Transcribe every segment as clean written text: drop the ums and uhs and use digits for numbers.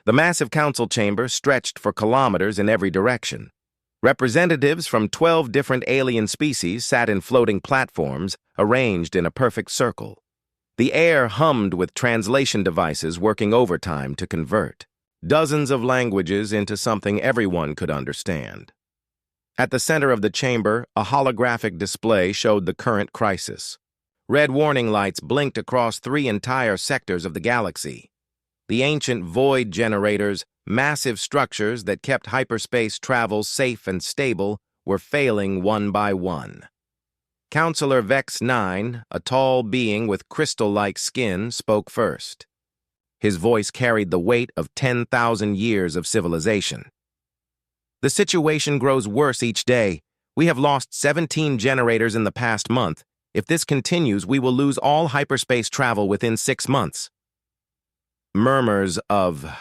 The massive council chamber stretched for kilometers in every direction. Representatives from 12 different alien species sat in floating platforms, arranged in a perfect circle. The air hummed with translation devices working overtime to convert dozens of languages into something everyone could understand. At the center of the chamber, a holographic display showed the current crisis. Red warning lights blinked across 3 entire sectors of the galaxy. The ancient void generators, massive structures that kept hyperspace travel safe and stable, were failing one by one. Counselor Vex 9, a tall being with crystal-like skin, spoke first. His voice carried the weight of 10,000 years of civilization. The situation grows worse each day. We have lost 17 generators in the past month. If this continues, we will lose all hyperspace travel within 6 months. Murmurs of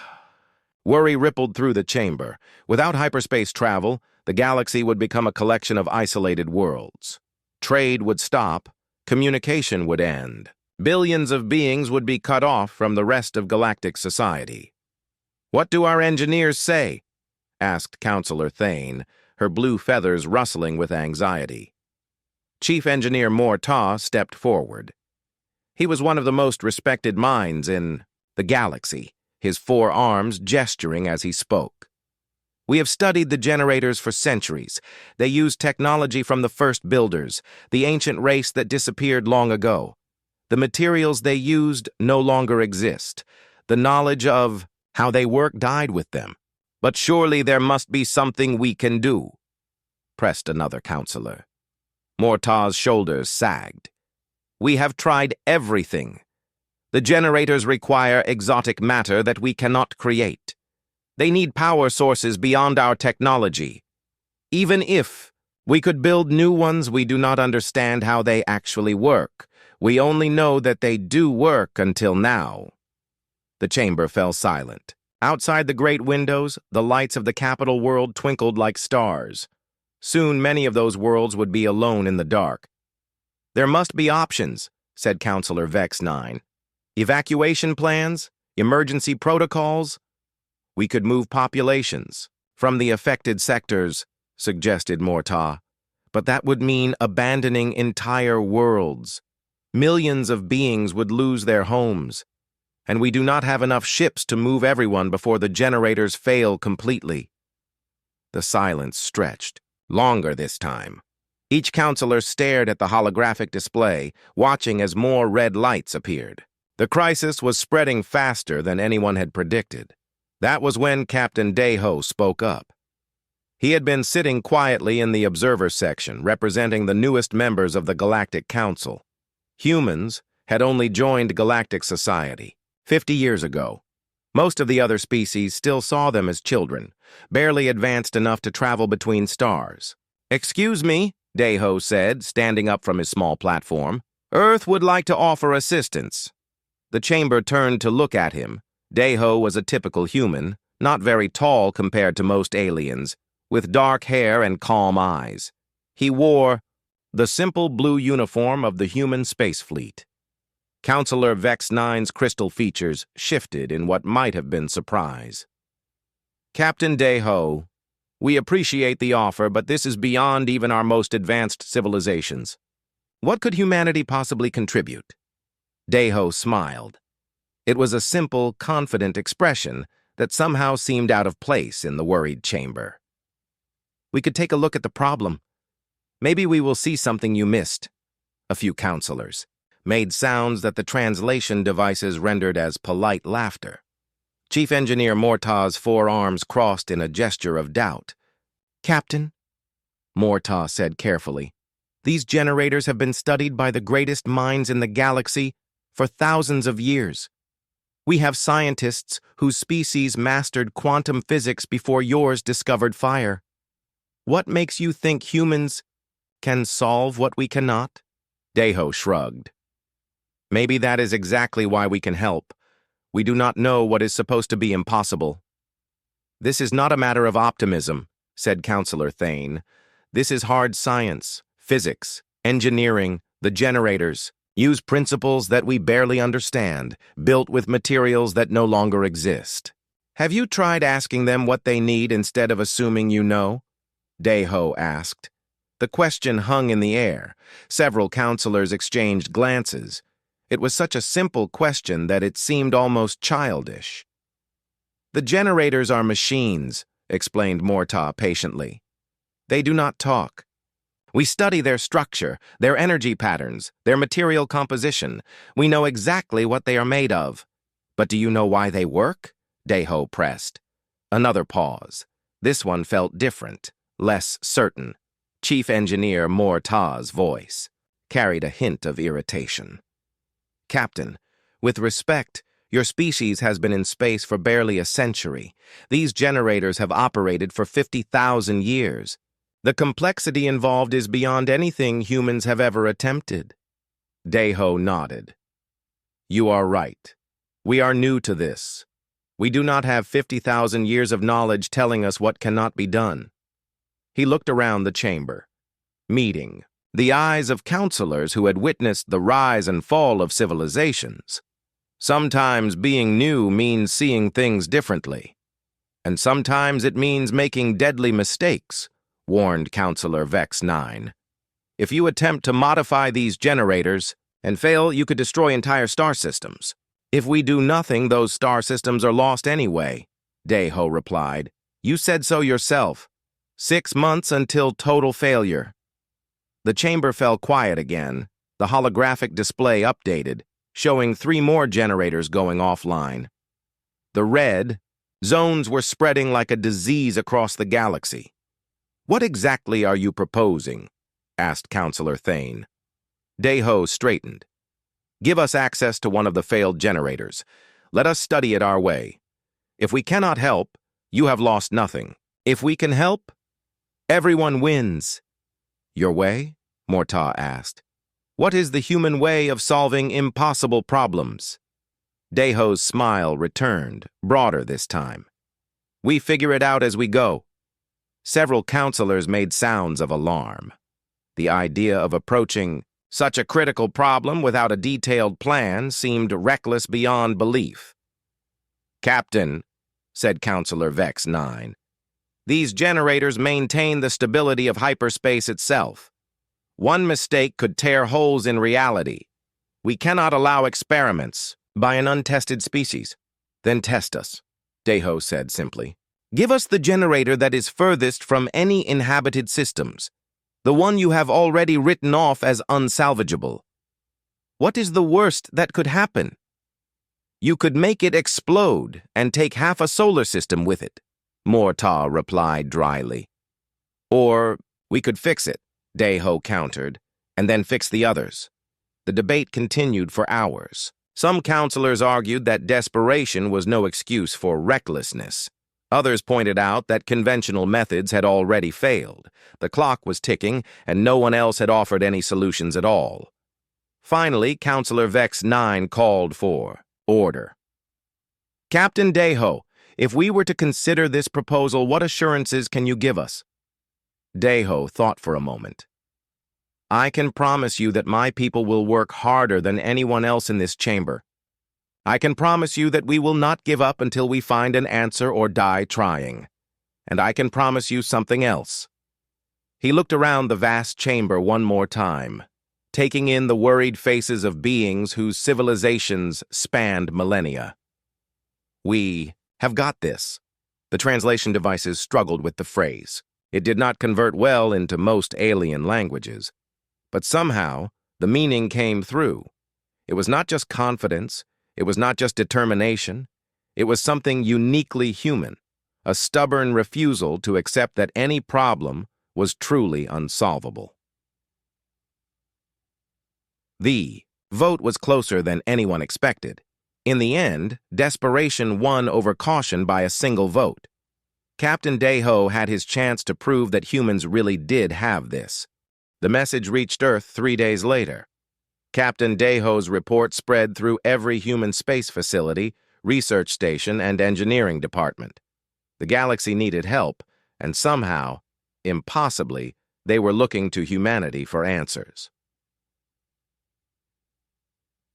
worry rippled through the chamber. Without hyperspace travel, the galaxy would become a collection of isolated worlds. Trade would stop, communication would end. Billions of beings would be cut off from the rest of galactic society. "What do our engineers say?" asked Counselor Thane, her blue feathers rustling with anxiety. Chief Engineer Mortaugh stepped forward. He was one of the most respected minds in the galaxy, his 4 arms gesturing as he spoke. "We have studied the generators for centuries. They used technology from the first builders, the ancient race that disappeared long ago. The materials they used no longer exist. The knowledge of how they work died with them. But surely there must be something we can do," pressed another counselor. Mortaugh's shoulders sagged. "We have tried everything. The generators require exotic matter that we cannot create. They need power sources beyond our technology. Even if we could build new ones, we do not understand how they actually work. We only know that they do work until now." The chamber fell silent. Outside the great windows, the lights of the capital world twinkled like stars. Soon many of those worlds would be alone in the dark. "There must be options," said Counselor Vex 9. "Evacuation plans? Emergency protocols? We could move populations from the affected sectors," suggested Mortaugh. "But that would mean abandoning entire worlds. Millions of beings would lose their homes, and we do not have enough ships to move everyone before the generators fail completely." The silence stretched, longer this time. Each counselor stared at the holographic display, watching as more red lights appeared. The crisis was spreading faster than anyone had predicted. That was when Captain Deho spoke up. He had been sitting quietly in the observer section, representing the newest members of the Galactic Council. Humans had only joined galactic society 50 years ago. Most of the other species still saw them as children, barely advanced enough to travel between stars. "Excuse me," Deho said, standing up from his small platform. "Earth would like to offer assistance." The chamber turned to look at him. Deho was a typical human, not very tall compared to most aliens, with dark hair and calm eyes. He wore the simple blue uniform of the human space fleet. Counselor Vex 9's crystal features shifted in what might have been surprise. "Captain Deho, we appreciate the offer, but this is beyond even our most advanced civilizations. What could humanity possibly contribute?" Deho smiled. It was a simple, confident expression that somehow seemed out of place in the worried chamber. "We could take a look at the problem. Maybe we will see something you missed." A few counselors made sounds that the translation devices rendered as polite laughter. Chief Engineer Mortaugh's 4 arms crossed in a gesture of doubt. "Captain," Mortaugh said carefully, "these generators have been studied by the greatest minds in the galaxy for thousands of years. We have scientists whose species mastered quantum physics before yours discovered fire. What makes you think humans can solve what we cannot?" Deho shrugged. "Maybe that is exactly why we can help. We do not know what is supposed to be impossible." "This is not a matter of optimism," said Counselor Thane. "This is hard science, physics, engineering, the generators. Use principles that we barely understand, built with materials that no longer exist." Have you tried asking them what they need instead of assuming you know? Deho asked. The question hung in the air. Several counselors exchanged glances. It was such a simple question that it seemed almost childish. The generators are machines, explained Morta patiently. They do not talk. We study their structure, their energy patterns, their material composition. We know exactly what they are made of. But do you know why they work? Deho pressed. Another pause. This one felt different, less certain. Chief Engineer Morta's voice carried a hint of irritation. Captain, with respect, your species has been in space for barely a century. These generators have operated for 50,000 years. The complexity involved is beyond anything humans have ever attempted. Deho nodded. You are right. We are new to this. We do not have 50,000 years of knowledge telling us what cannot be done. He looked around the chamber. Meeting. The eyes of counselors who had witnessed the rise and fall of civilizations. Sometimes being new means seeing things differently. And sometimes it means making deadly mistakes, warned Counselor Vex 9. If you attempt to modify these generators and fail, you could destroy entire star systems. If we do nothing, those star systems are lost anyway, Deho replied. You said so yourself. 6 months until total failure. The chamber fell quiet again. The holographic display updated, showing 3 more generators going offline. The red zones were spreading like a disease across the galaxy. What exactly are you proposing? Asked Counselor Thane. Deho straightened. Give us access to one of the failed generators. Let us study it our way. If we cannot help, you have lost nothing. If we can help, everyone wins. Your way? Morta asked. What is the human way of solving impossible problems? Deho's smile returned, broader this time. We figure it out as we go. Several counselors made sounds of alarm. The idea of approaching such a critical problem without a detailed plan seemed reckless beyond belief. Captain, said Counselor Vex 9, these generators maintain the stability of hyperspace itself. One mistake could tear holes in reality. We cannot allow experiments by an untested species. Then test us, Deho said simply. Give us the generator that is furthest from any inhabited systems, the one you have already written off as unsalvageable. What is the worst that could happen? You could make it explode and take half a solar system with it, Morta replied dryly. Or we could fix it, Deho countered, and then fix the others. The debate continued for hours. Some counselors argued that desperation was no excuse for recklessness. Others pointed out that conventional methods had already failed. The clock was ticking, and no one else had offered any solutions at all. Finally, Counselor Vex 9 called for order. Captain Deho, if we were to consider this proposal, what assurances can you give us? Deho thought for a moment. I can promise you that my people will work harder than anyone else in this chamber. I can promise you that we will not give up until we find an answer or die trying. And I can promise you something else. He looked around the vast chamber one more time, taking in the worried faces of beings whose civilizations spanned millennia. We have got this. The translation devices struggled with the phrase. It did not convert well into most alien languages. But somehow, the meaning came through. It was not just confidence. It was not just determination. It was something uniquely human, a stubborn refusal to accept that any problem was truly unsolvable. The vote was closer than anyone expected. In the end, desperation won over caution by a single vote. Captain Deho had his chance to prove that humans really did have this. The message reached Earth 3 days later. Captain Deho's report spread through every human space facility, research station, and engineering department. The galaxy needed help, and somehow, impossibly, they were looking to humanity for answers.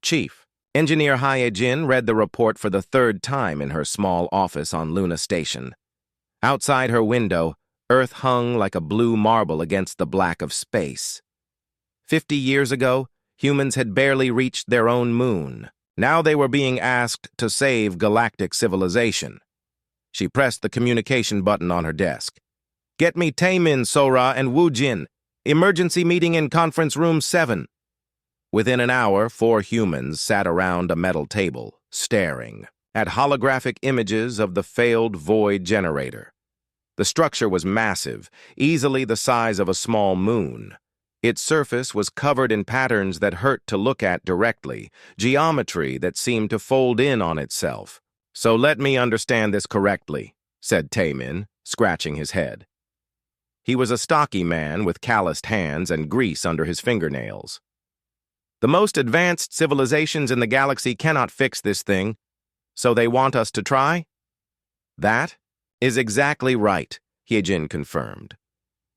Chief, Engineer Hyejin read the report for the third time in her small office on Luna Station. Outside her window, Earth hung like a blue marble against the black of space. 50 years ago, humans had barely reached their own moon. Now they were being asked to save galactic civilization. She pressed the communication button on her desk. "Get me Taemin, Sora, and Woo Jin. Emergency meeting in conference room 7. Within an hour, 4 humans sat around a metal table, staring at holographic images of the failed void generator. The structure was massive, easily the size of a small moon. Its surface was covered in patterns that hurt to look at directly, geometry that seemed to fold in on itself. "So let me understand this correctly," said Taemin, scratching his head. He was a stocky man with calloused hands and grease under his fingernails. "The most advanced civilizations in the galaxy cannot fix this thing, so they want us to try?" "That is exactly right," Hyejin confirmed.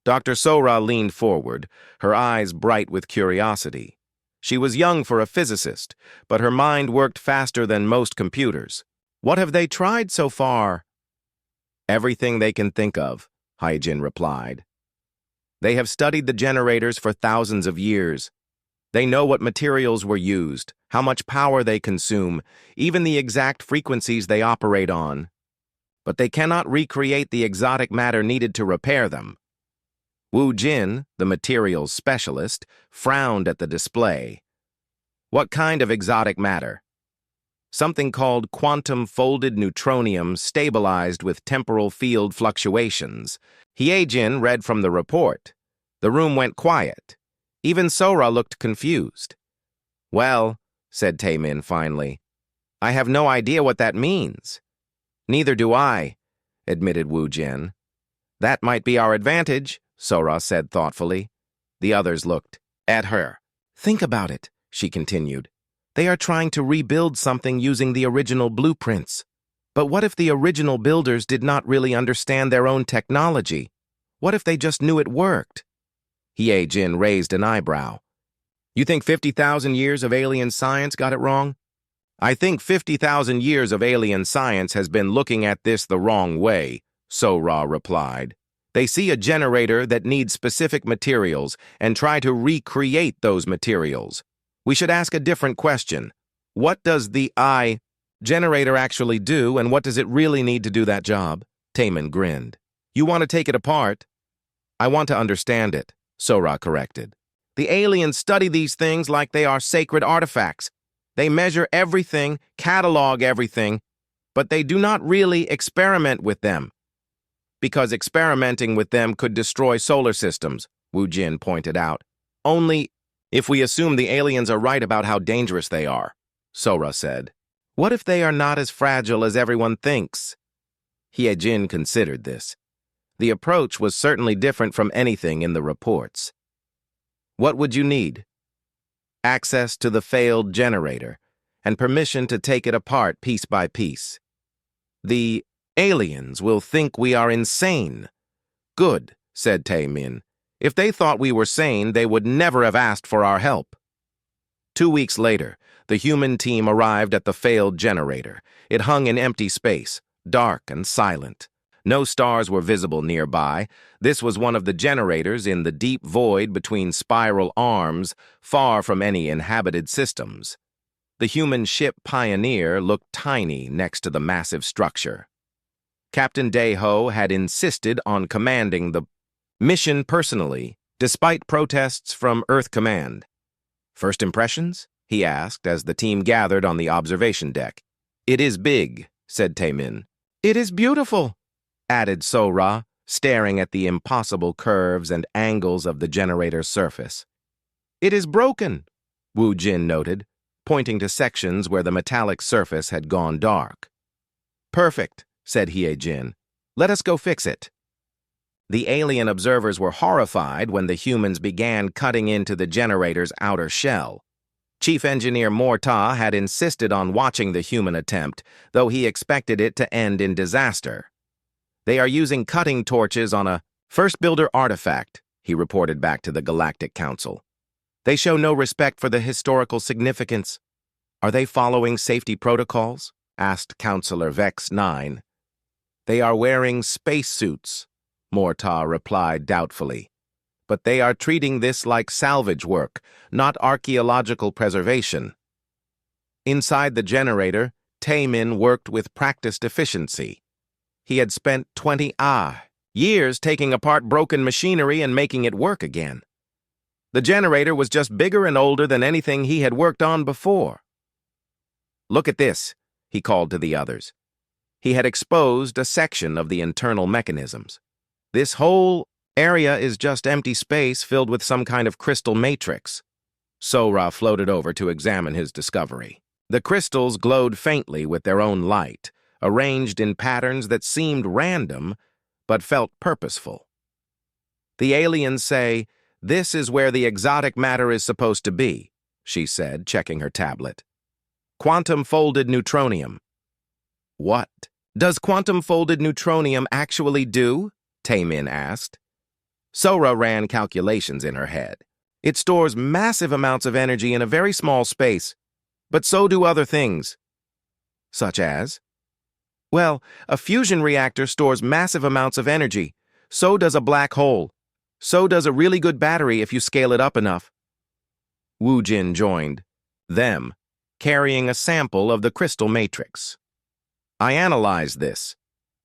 Dr. Sora leaned forward, her eyes bright with curiosity. She was young for a physicist, but her mind worked faster than most computers. "What have they tried so far?" "Everything they can think of," Hyejin replied. "They have studied the generators for thousands of years. They know what materials were used, how much power they consume, even the exact frequencies they operate on. But they cannot recreate the exotic matter needed to repair them." Woo Jin, the materials specialist, frowned at the display. "What kind of exotic matter?" "Something called quantum-folded neutronium stabilized with temporal field fluctuations." Hyejin read from the report. The room went quiet. Even Sora looked confused. "Well," said Taemin finally, "I have no idea what that means." "Neither do I," admitted Woo Jin. "That might be our advantage," Sora said thoughtfully. The others looked at her. "Think about it," she continued. "They are trying to rebuild something using the original blueprints. But what if the original builders did not really understand their own technology? What if they just knew it worked?" Hyejin raised an eyebrow. "You think 50,000 years of alien science got it wrong?" "I think 50,000 years of alien science has been looking at this the wrong way," Sora replied. "They see a generator that needs specific materials and try to recreate those materials. We should ask a different question. What does the generator actually do, and what does it really need to do that job?" Taemin grinned. "You want to take it apart?" "I want to understand it," Sora corrected. "The aliens study these things like they are sacred artifacts. They measure everything, catalog everything, but they do not really experiment with them. Because experimenting with them could destroy solar systems," Woo Jin pointed out. "Only if we assume the aliens are right about how dangerous they are," Sora said. "What if they are not as fragile as everyone thinks?" Hyejin considered this. The approach was certainly different from anything in the reports. "What would you need?" "Access to the failed generator, and permission to take it apart piece by piece." "The aliens will think we are insane." "Good," said Taemin. "If they thought we were sane, they would never have asked for our help." 2 weeks later, the human team arrived at the failed generator. It hung in empty space, dark and silent. No stars were visible nearby. This was one of the generators in the deep void between spiral arms, far from any inhabited systems. The human ship Pioneer looked tiny next to the massive structure. Captain Daeho had insisted on commanding the mission personally, despite protests from Earth Command. "First impressions?" he asked as the team gathered on the observation deck. "It is big," said Taemin. "It is beautiful," added Sora, staring at the impossible curves and angles of the generator's surface. "It is broken," Woo Jin noted, pointing to sections where the metallic surface had gone dark. "Perfect," said Hyejin. "Let us go fix it." The alien observers were horrified when the humans began cutting into the generator's outer shell. Chief Engineer Morta had insisted on watching the human attempt, though he expected it to end in disaster. "They are using cutting torches on a first builder artifact," he reported back to the Galactic Council. "They show no respect for the historical significance." Are they following safety protocols? Asked Counselor Vex 9. They are wearing spacesuits, Morta replied doubtfully. But they are treating this like salvage work, not archaeological preservation. Inside the generator, Taemin worked with practiced efficiency. He had spent 20 years taking apart broken machinery and making it work again. The generator was just bigger and older than anything he had worked on before. Look at this, he called to the others. He had exposed a section of the internal mechanisms. This whole area is just empty space filled with some kind of crystal matrix. Sora floated over to examine his discovery. The crystals glowed faintly with their own light, arranged in patterns that seemed random but felt purposeful. The aliens say, "This is where the exotic matter is supposed to be," she said, checking her tablet. Quantum-folded neutronium. What? Does quantum-folded neutronium actually do? Taemin asked. Sora ran calculations in her head. It stores massive amounts of energy in a very small space, but so do other things. Such as? Well, a fusion reactor stores massive amounts of energy. So does a black hole. So does a really good battery if you scale it up enough. Wu Jin joined them, carrying a sample of the crystal matrix. I analyzed this.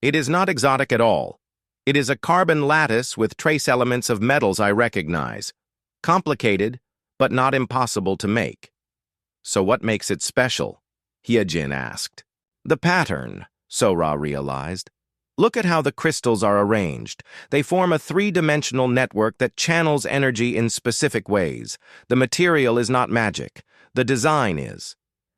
It is not exotic at all. It is a carbon lattice with trace elements of metals I recognize. Complicated, but not impossible to make. So what makes it special? Hyejin asked. The pattern, Sora realized. Look at how the crystals are arranged. They form a three-dimensional network that channels energy in specific ways. The material is not magic. The design is.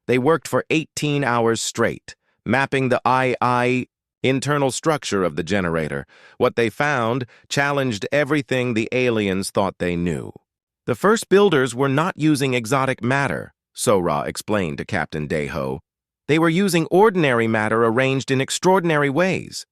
They worked for 18 hours straight, mapping the internal structure of the generator. What they found challenged everything the aliens thought they knew. The first builders were not using exotic matter, Sora explained to Captain Deho. They were using ordinary matter arranged in extraordinary ways.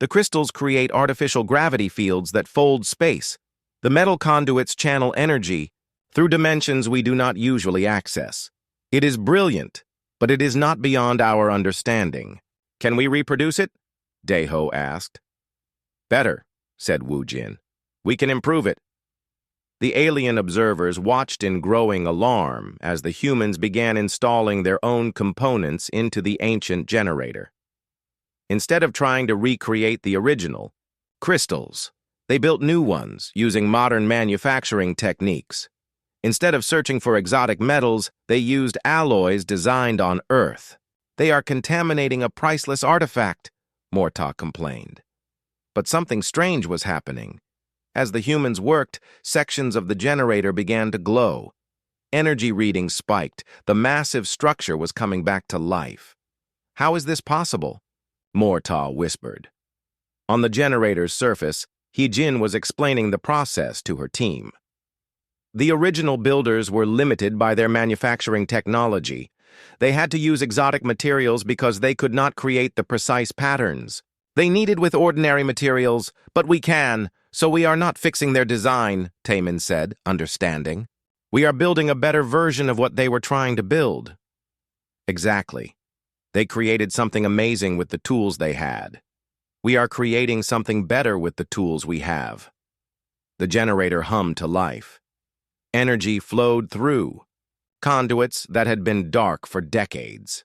The crystals create artificial gravity fields that fold space. The metal conduits channel energy through dimensions we do not usually access. It is brilliant, but it is not beyond our understanding. Can we reproduce it? Deho asked. Better, said Wu Jin. We can improve it. The alien observers watched in growing alarm as the humans began installing their own components into the ancient generator. Instead of trying to recreate the original, crystals, they built new ones using modern manufacturing techniques. Instead of searching for exotic metals, they used alloys designed on Earth. They are contaminating a priceless artifact, Morta complained. But something strange was happening. As the humans worked, sections of the generator began to glow. Energy readings spiked. The massive structure was coming back to life. How is this possible? Morta whispered. On the generator's surface, Hyejin was explaining the process to her team. The original builders were limited by their manufacturing technology. They had to use exotic materials because they could not create the precise patterns. They needed with ordinary materials, but we can, so we are not fixing their design, Taemin said, understanding. We are building a better version of what they were trying to build. Exactly. They created something amazing with the tools they had. We are creating something better with the tools we have. The generator hummed to life. Energy flowed through, conduits that had been dark for decades.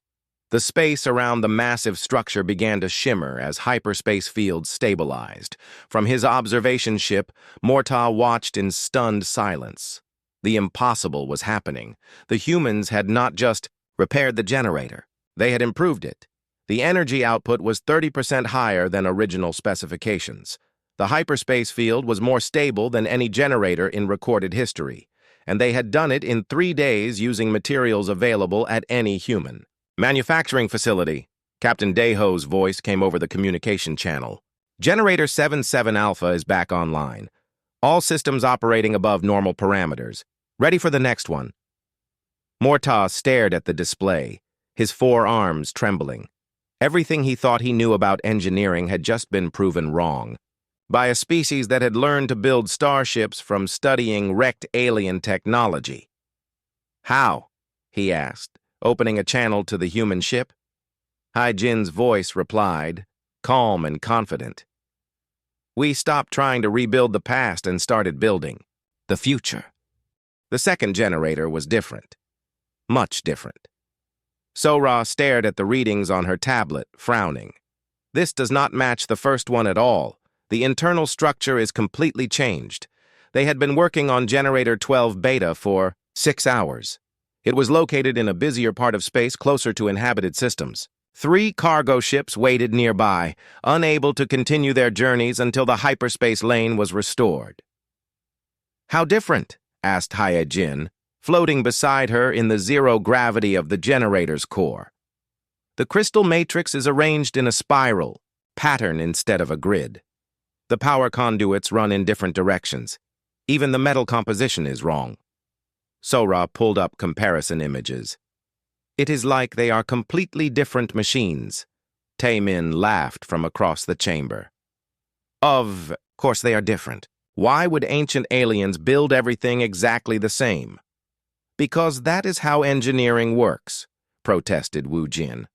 The space around the massive structure began to shimmer as hyperspace fields stabilized. From his observation ship, Morta watched in stunned silence. The impossible was happening. The humans had not just repaired the generator. They had improved it. The energy output was 30% higher than original specifications. The hyperspace field was more stable than any generator in recorded history, and they had done it in 3 days using materials available at any human. Manufacturing facility. Captain Deho's voice came over the communication channel. Generator 77 Alpha is back online. All systems operating above normal parameters. Ready for the next one. Morta stared at the display, his 4 arms trembling. Everything he thought he knew about engineering had just been proven wrong. By a species that had learned to build starships from studying wrecked alien technology. How? He asked, opening a channel to the human ship. Hai-Jin's voice replied, calm and confident. We stopped trying to rebuild the past and started building the future. The second generator was different. Much different. Sora stared at the readings on her tablet, frowning. This does not match the first one at all. The internal structure is completely changed. They had been working on Generator 12 Beta for 6 hours. It was located in a busier part of space closer to inhabited systems. 3 cargo ships waited nearby, unable to continue their journeys until the hyperspace lane was restored. How different? Asked Hai-Jin, floating beside her in the zero gravity of the generator's core. The crystal matrix is arranged in a spiral, pattern instead of a grid. The power conduits run in different directions. Even the metal composition is wrong. Sora pulled up comparison images. It is like they are completely different machines. Taemin laughed from across the chamber. Of course they are different. Why would ancient aliens build everything exactly the same? Because that is how engineering works, protested Wu Jin.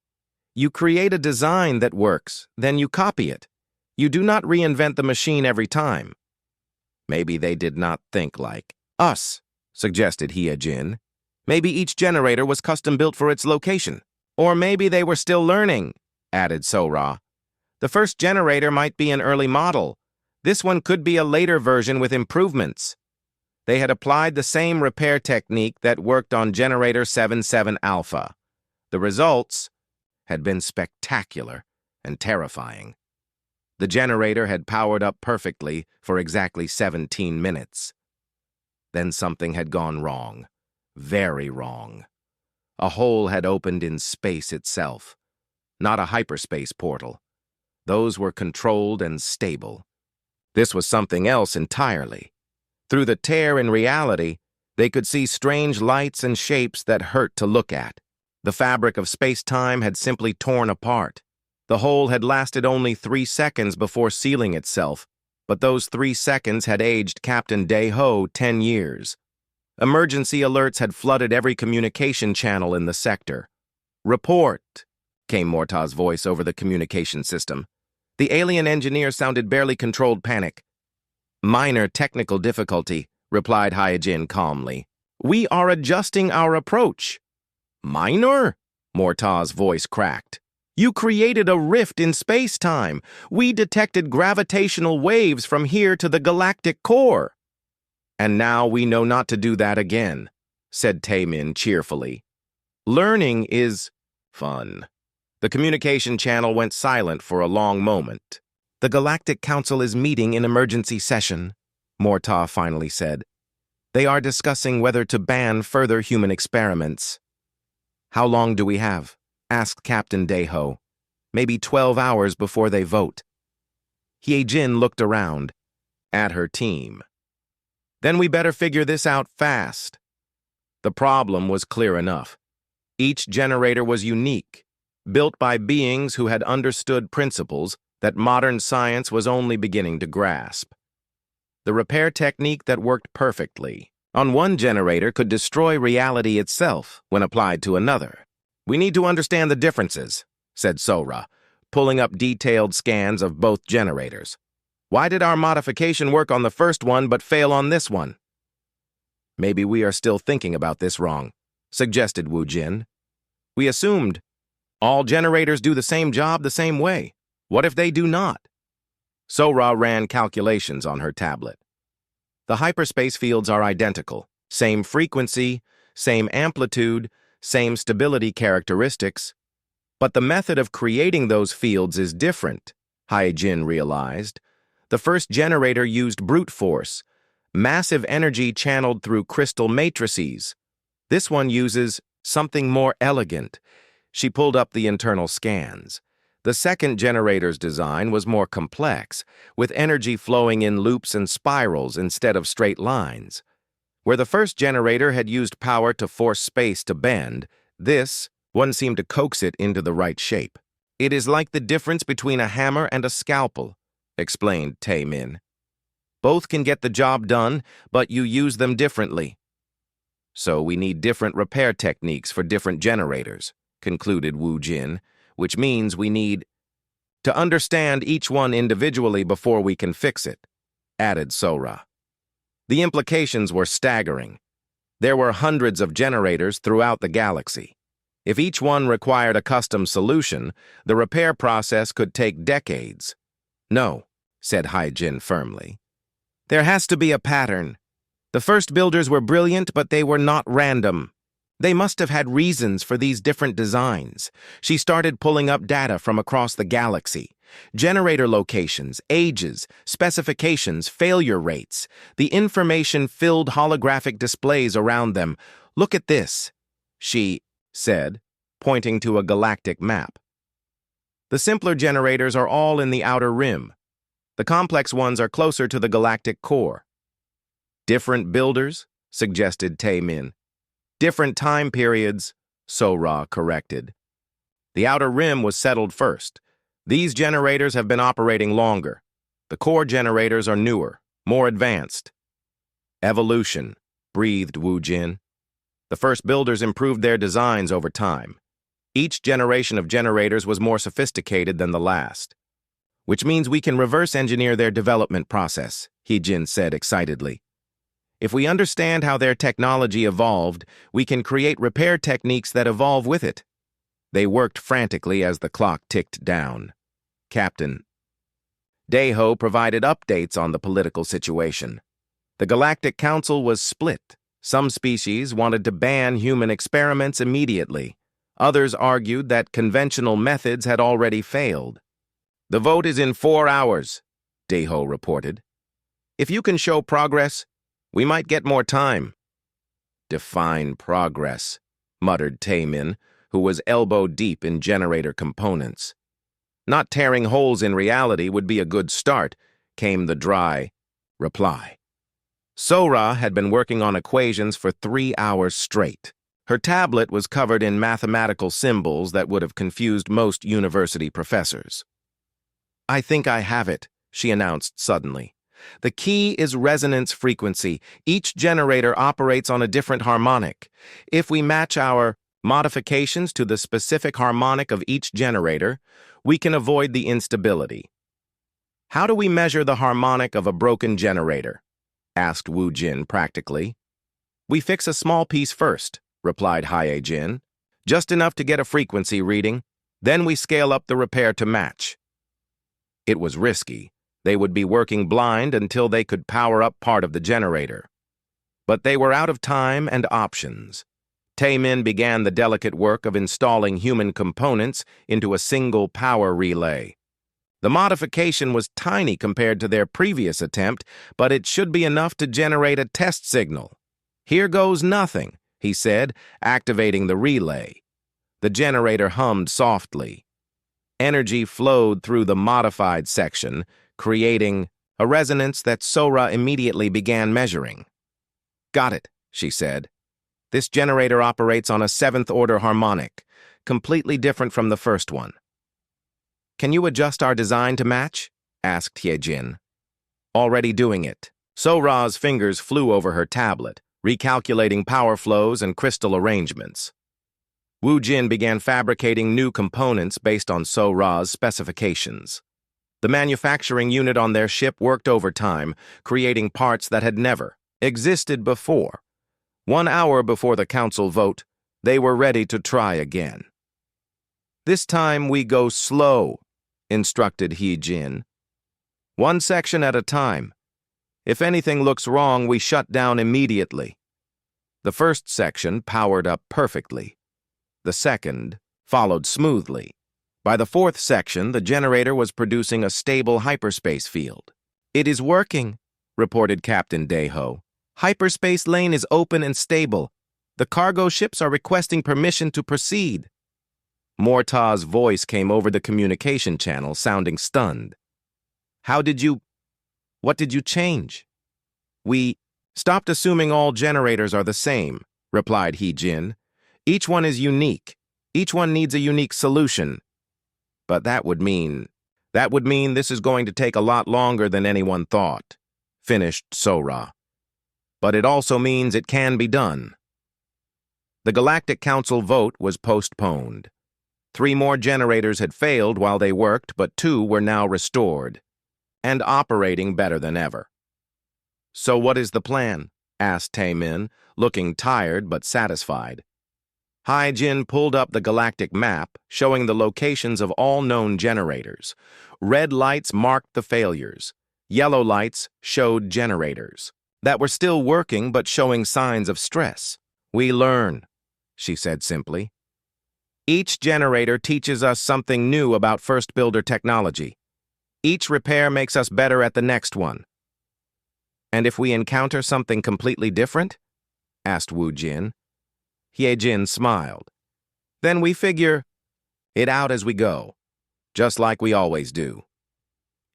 You create a design that works, then you copy it. You do not reinvent the machine every time. Maybe they did not think like us, suggested Hai-Jin. Maybe each generator was custom-built for its location. Or maybe they were still learning, added Sora. The first generator might be an early model. This one could be a later version with improvements. They had applied the same repair technique that worked on Generator 77 Alpha. The results had been spectacular and terrifying. The generator had powered up perfectly for exactly 17 minutes. Then something had gone wrong. Very wrong. A hole had opened in space itself, not a hyperspace portal. Those were controlled and stable. This was something else entirely. Through the tear in reality, they could see strange lights and shapes that hurt to look at. The fabric of space-time had simply torn apart. The hole had lasted only 3 seconds before sealing itself, but those 3 seconds had aged Captain Daeho 10 years. Emergency alerts had flooded every communication channel in the sector. Report, came Morta's voice over the communication system. The alien engineer sounded barely controlled panic. Minor technical difficulty, replied Hai-Jin calmly. We are adjusting our approach. Minor? Morta's voice cracked. You created a rift in space-time. We detected gravitational waves from here to the galactic core. And now we know not to do that again, said Taemin cheerfully. Learning is fun. The communication channel went silent for a long moment. The Galactic Council is meeting in emergency session, Morta finally said. They are discussing whether to ban further human experiments. How long do we have? Asked Captain Daeho. Maybe 12 hours before they vote. Hai-Jin looked around at her team. Then we better figure this out fast. The problem was clear enough. Each generator was unique, built by beings who had understood principles that modern science was only beginning to grasp. The repair technique that worked perfectly on one generator could destroy reality itself when applied to another. We need to understand the differences, said Sora, pulling up detailed scans of both generators. Why did our modification work on the first one but fail on this one? Maybe we are still thinking about this wrong, suggested Wu Jin. We assumed all generators do the same job the same way. What if they do not? Sora ran calculations on her tablet. The hyperspace fields are identical. Same frequency, same amplitude, same stability characteristics. But the method of creating those fields is different, Hai-Jin realized. The first generator used brute force, massive energy channeled through crystal matrices. This one uses something more elegant. She pulled up the internal scans. The second generator's design was more complex, with energy flowing in loops and spirals instead of straight lines. Where the first generator had used power to force space to bend, this one seemed to coax it into the right shape. It is like the difference between a hammer and a scalpel, explained Taemin. Both can get the job done, but you use them differently. So we need different repair techniques for different generators, concluded Wu Jin, which means we need to understand each one individually before we can fix it, added Sora. The implications were staggering. There were hundreds of generators throughout the galaxy. If each one required a custom solution, the repair process could take decades. No, said Hyjin firmly. There has to be a pattern. The first builders were brilliant, but they were not random. They must have had reasons for these different designs. She started pulling up data from across the galaxy. Generator locations, ages, specifications, failure rates. The information filled holographic displays around them. Look at this, she said, pointing to a galactic map. The simpler generators are all in the outer rim. The complex ones are closer to the galactic core. Different builders, suggested Taemin. Different time periods, Sora corrected. The outer rim was settled first. These generators have been operating longer. The core generators are newer, more advanced. Evolution, breathed Wu Jin. The first builders improved their designs over time. Each generation of generators was more sophisticated than the last. Which means we can reverse engineer their development process, Hyjin said excitedly. If we understand how their technology evolved, we can create repair techniques that evolve with it. They worked frantically as the clock ticked down. Captain Daeho provided updates on the political situation. The Galactic Council was split. Some species wanted to ban human experiments immediately. Others argued that conventional methods had already failed. The vote is in 4 hours, Daeho reported. If you can show progress, we might get more time. Define progress, muttered Taemin, who was elbow-deep in generator components. Not tearing holes in reality would be a good start, came the dry reply. Sora had been working on equations for 3 hours straight. Her tablet was covered in mathematical symbols that would have confused most university professors. I think I have it, she announced suddenly. The key is resonance frequency. Each generator operates on a different harmonic. If we match our modifications to the specific harmonic of each generator, we can avoid the instability. How do we measure the harmonic of a broken generator? Asked Wu Jin practically. We fix a small piece first, replied Hye Jin. Just enough to get a frequency reading. Then we scale up the repair to match. It was risky. They would be working blind until they could power up part of the generator. But they were out of time and options. Taemin began the delicate work of installing human components into a single power relay. The modification was tiny compared to their previous attempt, but it should be enough to generate a test signal. Here goes nothing, he said, activating the relay. The generator hummed softly. Energy flowed through the modified section, creating a resonance that Sora immediately began measuring. Got it, she said. This generator operates on a 7th-order harmonic, completely different from the first one. Can you adjust our design to match? Asked Hyejin. Already doing it. Sora's fingers flew over her tablet, recalculating power flows and crystal arrangements. Wu Jin began fabricating new components based on Sora's specifications. The manufacturing unit on their ship worked overtime, creating parts that had never existed before. 1 hour before the council vote, they were ready to try again. This time we go slow, instructed Hyejin. 1 section at a time. If anything looks wrong, we shut down immediately. The first section powered up perfectly. The second followed smoothly. By the 4th section, the generator was producing a stable hyperspace field. It is working, reported Captain Daeho. Hyperspace lane is open and stable. The cargo ships are requesting permission to proceed. Morta's voice came over the communication channel, sounding stunned. What did you change? We stopped assuming all generators are the same, replied Hyejin. Each one is unique. Each one needs a unique solution. But that would mean this is going to take a lot longer than anyone thought, finished Sora. But it also means it can be done. The Galactic Council vote was postponed. 3 more generators had failed while they worked, but 2 were now restored and operating better than ever. "So what is the plan?" asked Taemin, looking tired but satisfied. Hyjin pulled up the galactic map, showing the locations of all known generators. Red lights marked the failures. Yellow lights showed generators that were still working but showing signs of stress. "We learn," she said simply. "Each generator teaches us something new about First Builder technology. Each repair makes us better at the next one." "And if we encounter something completely different?" asked Wu Jin. Hyejin smiled. "Then we figure it out as we go, just like we always do."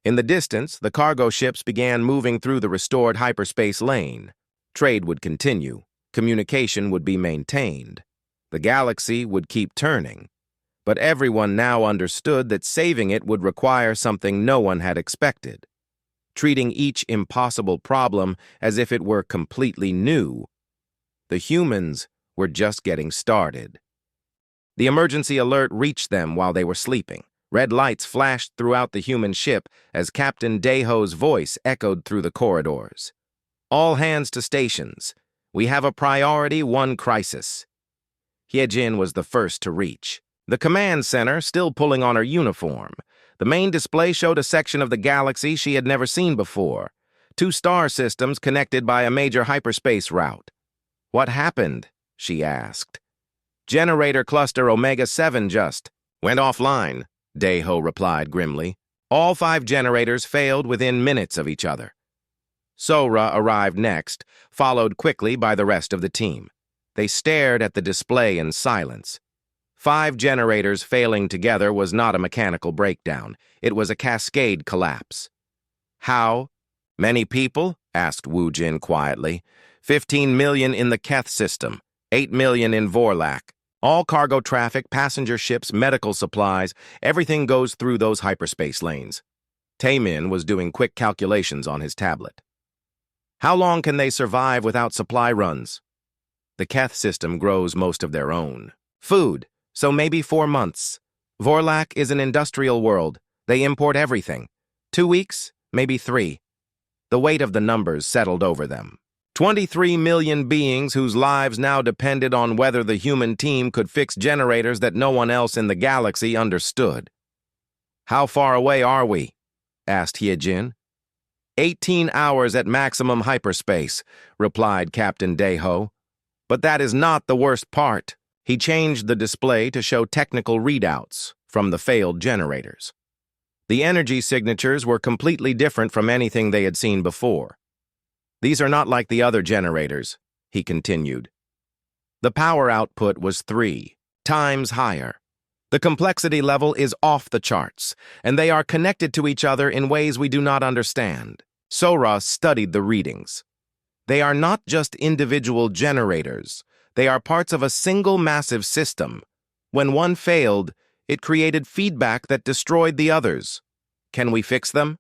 In the distance, the cargo ships began moving through the restored hyperspace lane. Trade would continue. Communication would be maintained. The galaxy would keep turning. But everyone now understood that saving it would require something no one had expected. Treating each impossible problem as if it were completely new. The humans were just getting started. The emergency alert reached them while they were sleeping. Red lights flashed throughout the human ship as Captain Daeho's voice echoed through the corridors. "All hands to stations. We have a priority 1 crisis." Hyejin was the first to reach. The command center still pulling on her uniform. The main display showed a section of the galaxy she had never seen before. 2 star systems connected by a major hyperspace route. "What happened?" she asked. "Generator cluster Omega-7 just went offline," Daeho replied grimly. All 5 generators failed within minutes of each other. Sora arrived next, followed quickly by the rest of the team. They stared at the display in silence. 5 generators failing together was not a mechanical breakdown. It was a cascade collapse. "How many people?" asked Wu Jin quietly. 15 million in the Keth system, 8 million in Vorlak. All cargo traffic, passenger ships, medical supplies, everything goes through those hyperspace lanes." Taemin was doing quick calculations on his tablet. "How long can they survive without supply runs?" "The Keth system grows most of their own food, so maybe 4 months. Vorlak is an industrial world. They import everything. 2 weeks, maybe 3. The weight of the numbers settled over them. 23 million beings whose lives now depended on whether the human team could fix generators that no one else in the galaxy understood. "How far away are we?" asked Hyejin. 18 hours at maximum hyperspace, replied Captain Daeho. But that is not the worst part. He changed the display to show technical readouts from the failed generators. The energy signatures were completely different from anything they had seen before. "These are not like the other generators," he continued. "The power output was 3 times higher. The complexity level is off the charts, and they are connected to each other in ways we do not understand." Sora studied the readings. "They are not just individual generators. They are parts of a single massive system. When one failed, it created feedback that destroyed the others." "Can we fix them?"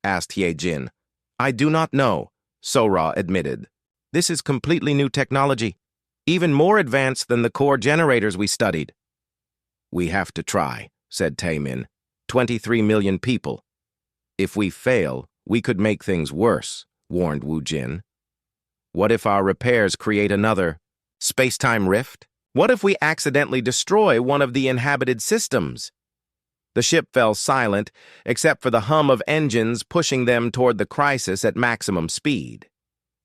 asked Hyejin. "I do not know," Sora admitted. "This is completely new technology, even more advanced than the core generators we studied." "We have to try," said Taemin. 23 million people. "If we fail, we could make things worse," warned Wu Jin. "What if our repairs create another space-time rift? What if we accidentally destroy one of the inhabited systems?" The ship fell silent, except for the hum of engines pushing them toward the crisis at maximum speed.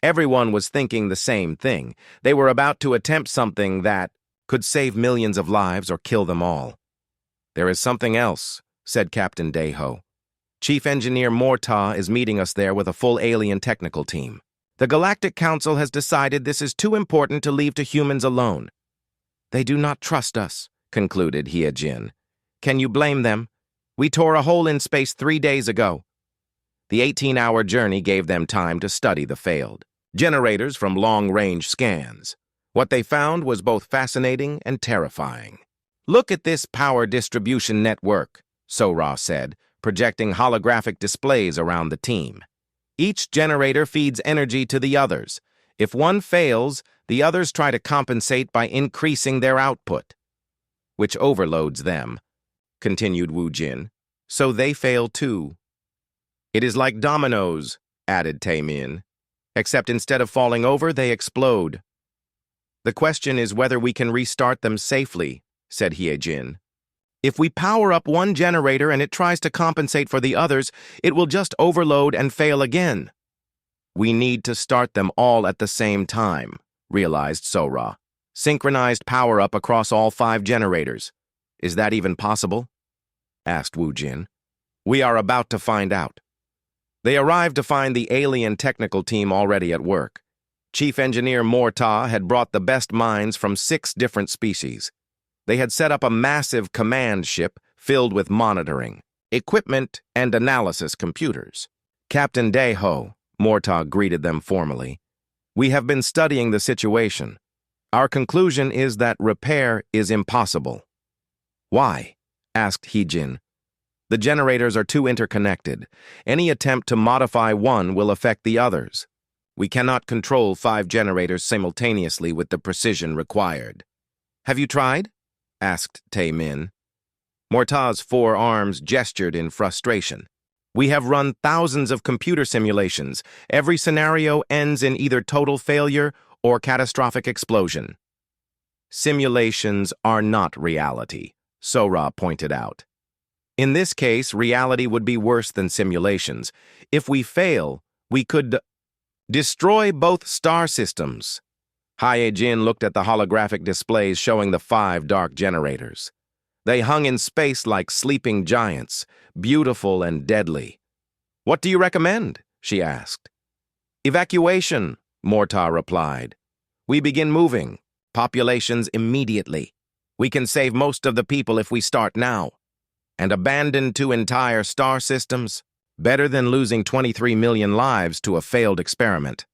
Everyone was thinking the same thing. They were about to attempt something that could save millions of lives or kill them all. "There is something else," said Captain Daeho. "Chief Engineer Morta is meeting us there with a full alien technical team. The Galactic Council has decided this is too important to leave to humans alone." "They do not trust us," concluded Hyejin. "Can you blame them? We tore a hole in space 3 days ago." The 18-hour journey gave them time to study the failed generators from long-range scans. What they found was both fascinating and terrifying. "Look at this power distribution network," Sora said, projecting holographic displays around the team. "Each generator feeds energy to the others. If one fails, the others try to compensate by increasing their output, which overloads them, continued Wu Jin. So they fail too. It is like dominoes, added Taemin, except instead of falling over, they explode. The question is whether we can restart them safely, said Hyejin. If we power up one generator and it tries to compensate for the others, it will just overload and fail again. We need to start them all at the same time, realized Sora. Synchronized power-up across all 5 generators. Is that even possible? Asked Wu Jin. We are about to find out. They arrived to find the alien technical team already at work. Chief Engineer Morta had brought the best minds from 6 different species. They had set up a massive command ship filled with monitoring, equipment, and analysis computers. Captain Daeho, Morta greeted them formally. We have been studying the situation. Our conclusion is that repair is impossible. Why? Asked Hyejin. The generators are too interconnected. Any attempt to modify one will affect the others. We cannot control 5 generators simultaneously with the precision required. Have you tried? Asked Taemin. Morta's 4 arms gestured in frustration. We have run thousands of computer simulations. Every scenario ends in either total failure or catastrophic explosion. Simulations are not reality, Sora pointed out. In this case, reality would be worse than simulations. If we fail, we could destroy both star systems. Hyejin looked at the holographic displays showing the 5 dark generators. They hung in space like sleeping giants, beautiful and deadly. What do you recommend? She asked. Evacuation, Morta replied. We begin moving. Populations immediately. We can save most of the people if we start now. And abandon 2 entire star systems? Better than losing 23 million lives to a failed experiment.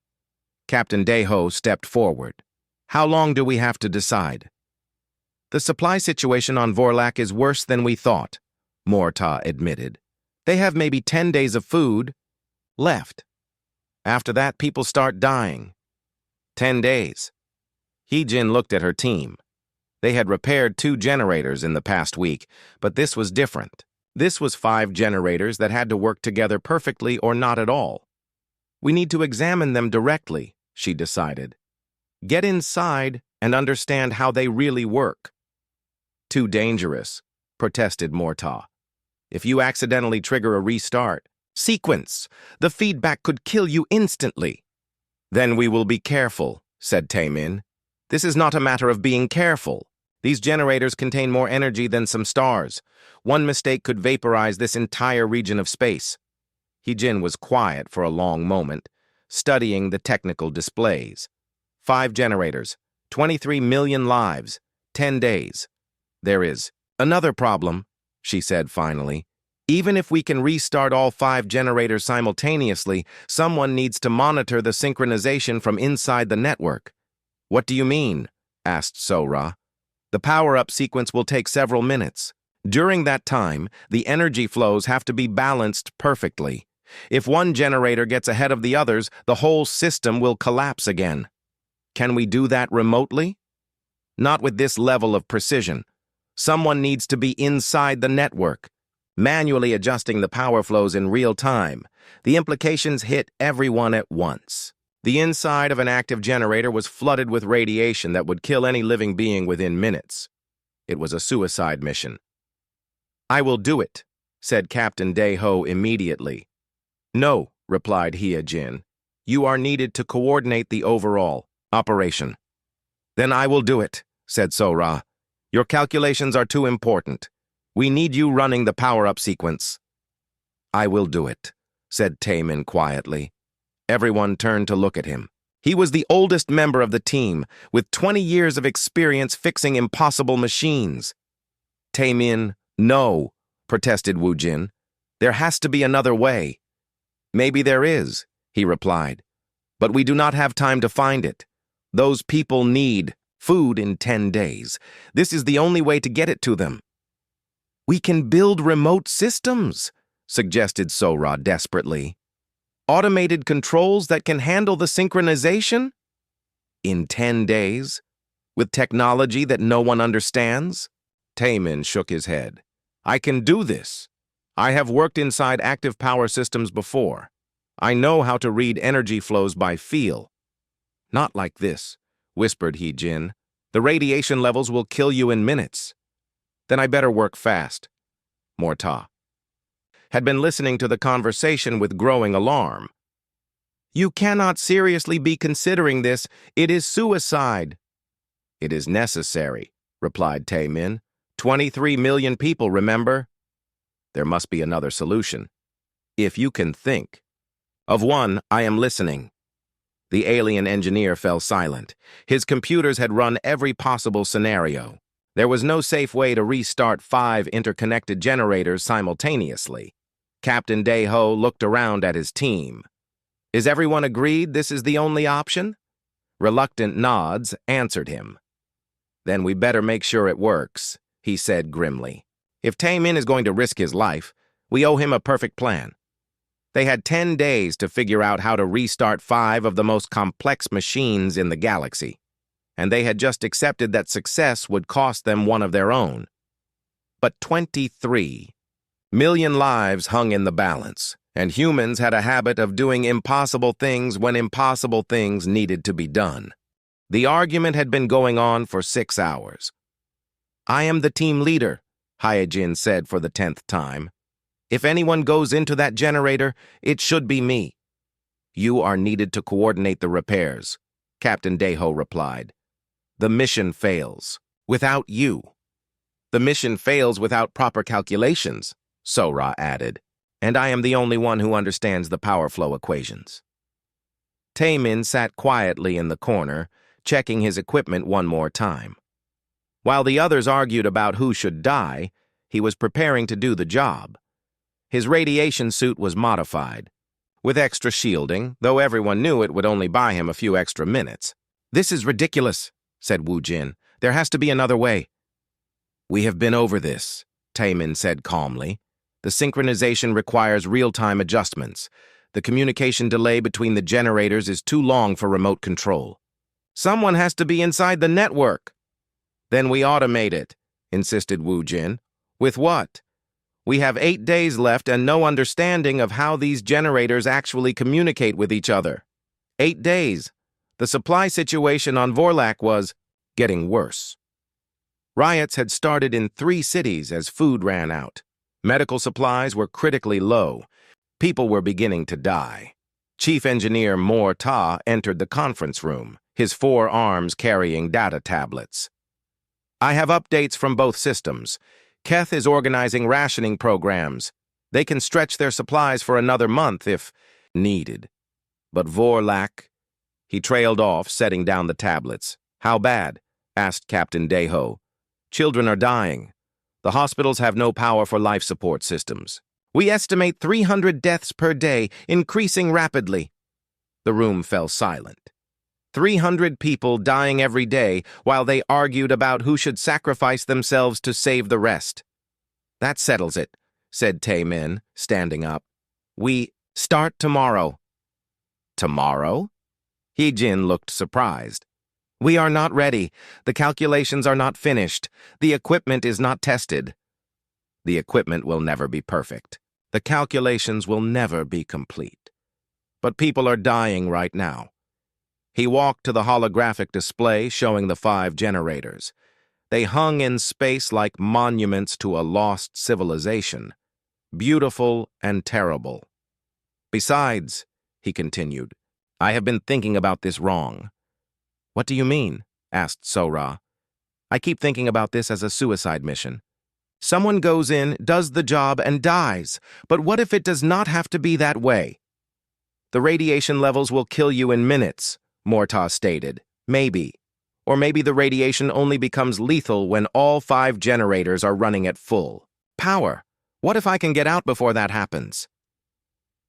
Captain Daeho stepped forward. How long do we have to decide? The supply situation on Vorlak is worse than we thought, Morta admitted. They have maybe 10 days of food left. After that, people start dying. 10 days. Hyejin looked at her team. They had repaired 2 generators in the past week, but this was different. This was 5 generators that had to work together perfectly or not at all. We need to examine them directly, she decided. Get inside and understand how they really work. Too dangerous, protested Morta. If you accidentally trigger a restart sequence, the feedback could kill you instantly. Then we will be careful, said Taemin. This is not a matter of being careful. These generators contain more energy than some stars. One mistake could vaporize this entire region of space. Hyejin was quiet for a long moment, studying the technical displays. 5 generators, 23 million lives, 10 days. There is another problem, she said finally. Even if we can restart all 5 generators simultaneously, someone needs to monitor the synchronization from inside the network. What do you mean? Asked Sora. The power-up sequence will take several minutes. During that time, the energy flows have to be balanced perfectly. If one generator gets ahead of the others, the whole system will collapse again. Can we do that remotely? Not with this level of precision. Someone needs to be inside the network, manually adjusting the power flows in real time. The implications hit everyone at once. The inside of an active generator was flooded with radiation that would kill any living being within minutes. It was a suicide mission. I will do it, said Captain Daeho immediately. No, replied Hyejin. You are needed to coordinate the overall operation. Then I will do it, said Sora. Your calculations are too important. We need you running the power-up sequence. I will do it, said Taemin quietly. Everyone turned to look at him. He was the oldest member of the team, with 20 years of experience fixing impossible machines. Taemin, no, protested Wu Jin. There has to be another way. Maybe there is, he replied. But we do not have time to find it. Those people need food in 10 days. This is the only way to get it to them. We can build remote systems, suggested Sora desperately. Automated controls that can handle the synchronization? In 10 days? With technology that no one understands? Taemin shook his head. I can do this. I have worked inside active power systems before. I know how to read energy flows by feel. Not like this, whispered He-Jin. The radiation levels will kill you in minutes. Then I better work fast. Morta had been listening to the conversation with growing alarm. You cannot seriously be considering this. It is suicide. It is necessary, replied Taemin. 23 million people, remember? There must be another solution. If you can think. Of one, I am listening. The alien engineer fell silent. His computers had run every possible scenario. There was no safe way to restart 5 interconnected generators simultaneously. Captain Daeho looked around at his team. Is everyone agreed this is the only option? Reluctant nods answered him. Then we better make sure it works, he said grimly. If Taemin is going to risk his life, we owe him a perfect plan. They had 10 days to figure out how to restart 5 of the most complex machines in the galaxy, and they had just accepted that success would cost them one of their own. But 23 million lives hung in the balance, and humans had a habit of doing impossible things when impossible things needed to be done. The argument had been going on for 6 hours. I am the team leader, Hyojin said for the 10th time. If anyone goes into that generator, it should be me. You are needed to coordinate the repairs, Captain Daeho replied. The mission fails without you. The mission fails without proper calculations, Sora added, and I am the only one who understands the power flow equations. Taemin sat quietly in the corner, checking his equipment one more time. While the others argued about who should die, he was preparing to do the job. His radiation suit was modified, with extra shielding, though everyone knew it would only buy him a few extra minutes. This is ridiculous, said Wu Jin. There has to be another way. We have been over this, Taemin said calmly. The synchronization requires real-time adjustments. The communication delay between the generators is too long for remote control. Someone has to be inside the network. Then we automate it, insisted Wu Jin. With what? We have 8 days left and no understanding of how these generators actually communicate with each other. 8 days. The supply situation on Vorlak was getting worse. Riots had started in 3 cities as food ran out. Medical supplies were critically low. People were beginning to die. Chief Engineer Morta entered the conference room, his 4 arms carrying data tablets. I have updates from both systems. Keth is organizing rationing programs. They can stretch their supplies for another month if needed. But Vorlak... He trailed off, setting down the tablets. How bad? Asked Captain Daeho. Children are dying. The hospitals have no power for life support systems. We estimate 300 deaths per day, increasing rapidly. The room fell silent. 300 people dying every day while they argued about who should sacrifice themselves to save the rest. That settles it, said Taemin, standing up. We start tomorrow. Tomorrow? He-Jin looked surprised. We are not ready. The calculations are not finished. The equipment is not tested. The equipment will never be perfect. The calculations will never be complete. But people are dying right now. He walked to the holographic display showing the 5 generators. They hung in space like monuments to a lost civilization, beautiful and terrible. Besides, he continued, I have been thinking about this wrong. What do you mean? Asked Sora. I keep thinking about this as a suicide mission. Someone goes in, does the job, and dies. But what if it does not have to be that way? The radiation levels will kill you in minutes, Morta stated. Maybe. Or maybe the radiation only becomes lethal when all 5 generators are running at full power. What if I can get out before that happens?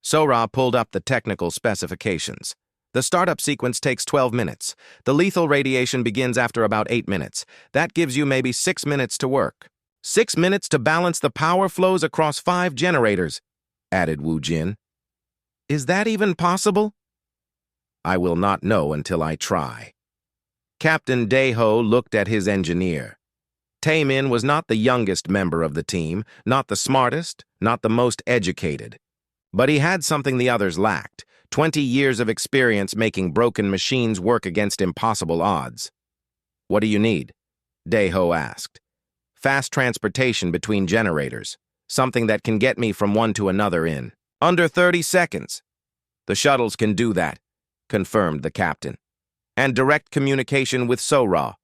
Sora pulled up the technical specifications. The startup sequence takes 12 minutes. The lethal radiation begins after about 8 minutes. That gives you maybe 6 minutes to work. 6 minutes to balance the power flows across 5 generators, added Wu Jin. Is that even possible? I will not know until I try. Captain Deho looked at his engineer. Taemin was not the youngest member of the team, not the smartest, not the most educated. But he had something the others lacked, 20 years of experience making broken machines work against impossible odds. "What do you need?" Deho asked. "Fast transportation between generators, something that can get me from one to another in under 30 seconds. "The shuttles can do that," confirmed the captain. "And direct communication with Sora.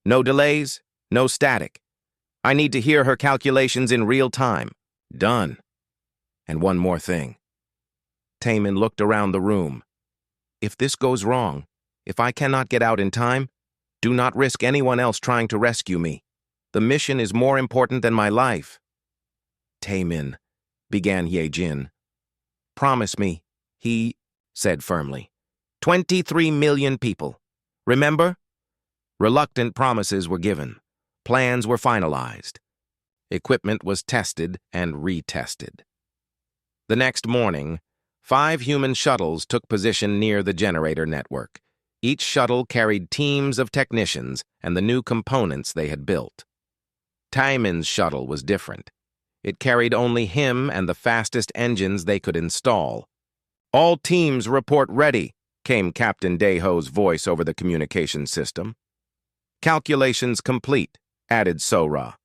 No delays, no static. I need to hear her calculations in real time." "Done. And one more thing." Taemin looked around the room. "If this goes wrong, if I cannot get out in time, do not risk anyone else trying to rescue me. The mission is more important than my life." "Taemin," began Ye-Jin. "Promise me," he said firmly. 23 million people. Remember? Reluctant promises were given. Plans were finalized. Equipment was tested and retested. The next morning, 5 human shuttles took position near the generator network. Each shuttle carried teams of technicians and the new components they had built. Taemin's shuttle was different. It carried only him and the fastest engines they could install. "All teams report ready," came Captain Deho's voice over the communication system. "Calculations complete," added Sora.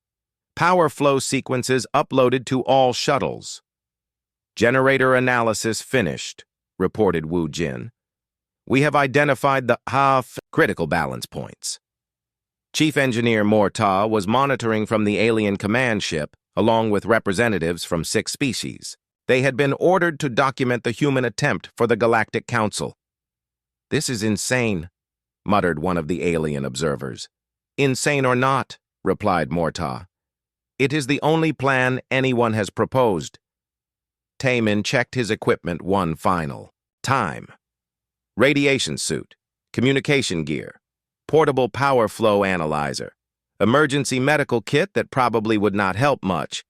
"Power flow sequences uploaded to all shuttles." "Generator analysis finished," reported Wu Jin. "We have identified the critical balance points." Chief Engineer Morta was monitoring from the alien command ship, along with representatives from 6 species. They had been ordered to document the human attempt for the Galactic Council. "This is insane," muttered one of the alien observers. "Insane or not," replied Morta, "it is the only plan anyone has proposed." Taemin checked his equipment one final time. Radiation suit, communication gear, portable power flow analyzer, emergency medical kit that probably would not help much,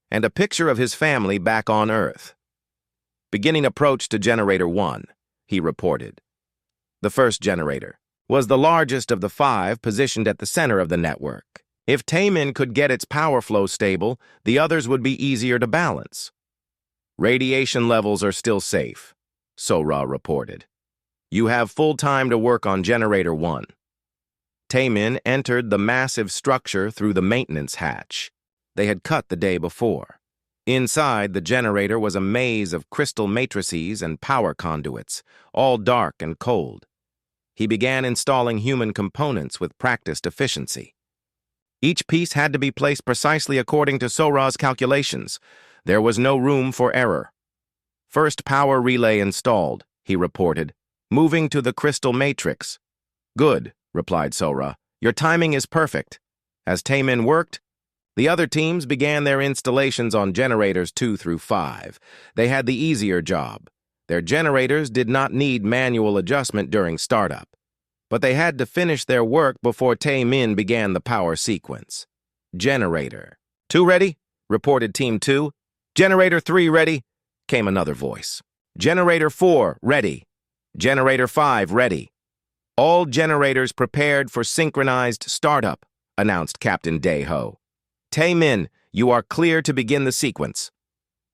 and a picture of his family back on Earth. "Beginning approach to Generator 1, he reported. The first generator was the largest of the 5 positioned at the center of the network. If Taemin could get its power flow stable, the others would be easier to balance. "Radiation levels are still safe," Sora reported. "You have full time to work on Generator 1. Taemin entered the massive structure through the maintenance hatch they had cut the day before. Inside, the generator was a maze of crystal matrices and power conduits, all dark and cold. He began installing human components with practiced efficiency. Each piece had to be placed precisely according to Sora's calculations. There was no room for error. "First power relay installed," he reported, "moving to the crystal matrix." "Good," replied Sora. "Your timing is perfect." As Taemin worked, the other teams began their installations on generators 2 through 5. They had the easier job. Their generators did not need manual adjustment during startup, but they had to finish their work before Taemin began the power sequence. "Generator 2 ready?" reported Team 2. "Generator 3 ready?" came another voice. "Generator 4 ready. Generator 5 ready." "All generators prepared for synchronized startup," announced Captain Deho. "Taemin, you are clear to begin the sequence."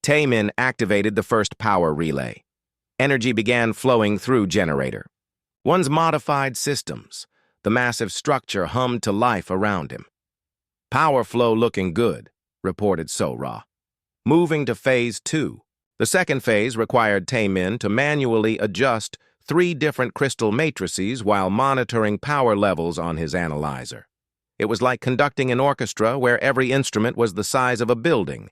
Taemin activated the first power relay. Energy began flowing through generator 1's modified systems. The massive structure hummed to life around him. "Power flow looking good," reported Sora. Moving to Phase 2. The second phase required Taemin to manually adjust 3 different crystal matrices while monitoring power levels on his analyzer. It was like conducting an orchestra where every instrument was the size of a building.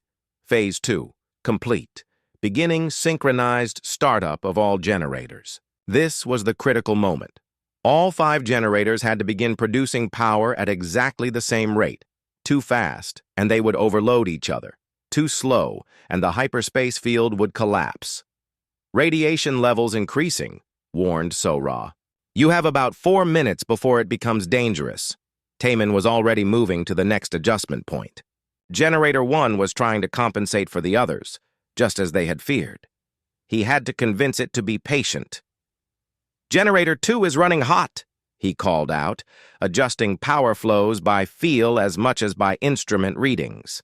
Phase 2, complete. Beginning synchronized startup of all generators. This was the critical moment. All 5 generators had to begin producing power at exactly the same rate. Too fast, and they would overload each other. Too slow, and the hyperspace field would collapse. "Radiation levels increasing," warned Sora. "You have about 4 minutes before it becomes dangerous." Taemin was already moving to the next adjustment point. Generator 1 was trying to compensate for the others, just as they had feared. He had to convince it to be patient. "Generator 2 is running hot," he called out, adjusting power flows by feel as much as by instrument readings.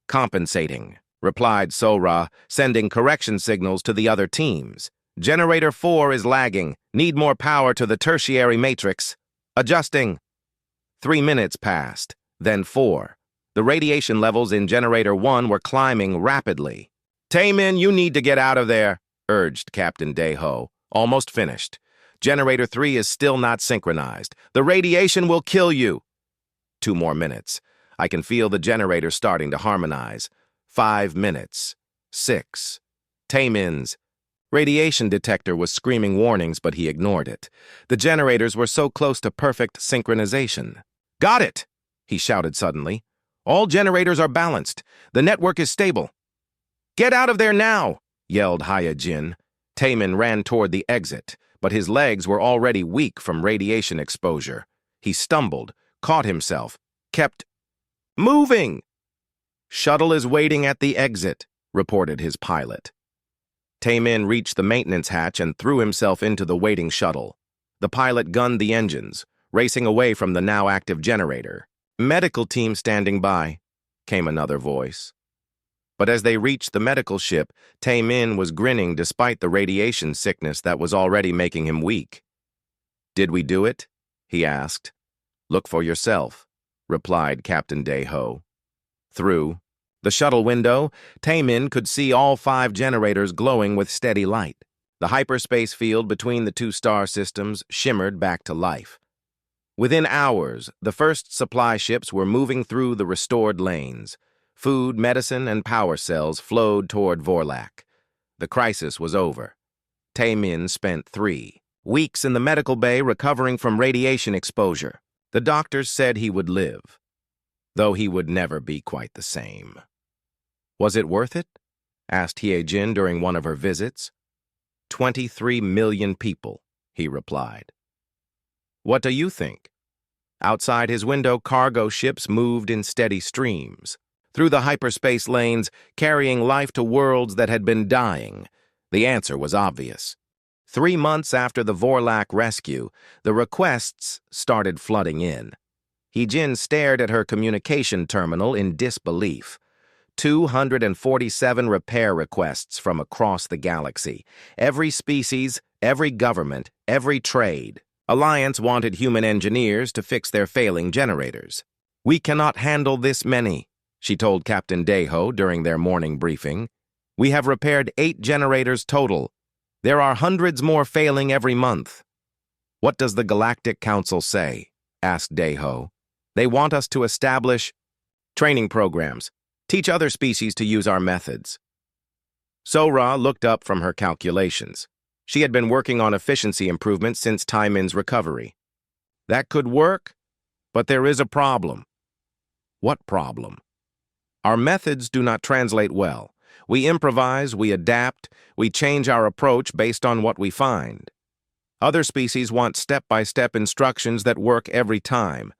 Compensating, replied Sora, sending correction signals to the other teams. Generator 4 is lagging. Need more power to the tertiary matrix. Adjusting. 3 minutes passed, then 4. The radiation levels in Generator 1 were climbing rapidly. Taemin, you need to get out of there, urged Captain Daeho. Almost finished. Generator 3 is still not synchronized. The radiation will kill you. 2 more minutes. I can feel the generator starting to harmonize. 5 minutes. 6. Taemin's radiation detector was screaming warnings, but he ignored it. The generators were so close to perfect synchronization. Got it! He shouted suddenly. All generators are balanced. The network is stable. Get out of there now! Yelled Hyojin. Taemin ran toward the exit, but his legs were already weak from radiation exposure. He stumbled, caught himself, kept moving. Shuttle is waiting at the exit, reported his pilot. Taemin reached the maintenance hatch and threw himself into the waiting shuttle. The pilot gunned the engines, racing away from the now active generator. Medical team standing by, came another voice. But as they reached the medical ship, Taemin was grinning despite the radiation sickness that was already making him weak. Did we do it? He asked. Look for yourself, replied Captain Daeho. Through the shuttle window, Taemin could see all 5 generators glowing with steady light. The hyperspace field between the 2 star systems shimmered back to life. Within hours, the first supply ships were moving through the restored lanes. Food, medicine, and power cells flowed toward Vorlak. The crisis was over. Taemin spent 3 weeks in the medical bay recovering from radiation exposure. The doctors said he would live, though he would never be quite the same. Was it worth it? Asked Hyojin during one of her visits. 23 million people, he replied. What do you think? Outside his window, cargo ships moved in steady streams, through the hyperspace lanes, carrying life to worlds that had been dying. The answer was obvious. 3 months after the Vorlak rescue, the requests started flooding in. Hyojin stared at her communication terminal in disbelief. 247 repair requests from across the galaxy. Every species, every government, every trade. Alliance wanted human engineers to fix their failing generators. We cannot handle this many, she told Captain Daeho during their morning briefing. We have repaired 8 generators total. There are hundreds more failing every month. What does the Galactic Council say? Asked Daeho. They want us to establish training programs, teach other species to use our methods. Sora looked up from her calculations. She had been working on efficiency improvements since Taemin's recovery. That could work, but there is a problem. What problem? Our methods do not translate well. We improvise, we adapt, we change our approach based on what we find. Other species want step-by-step instructions that work every time.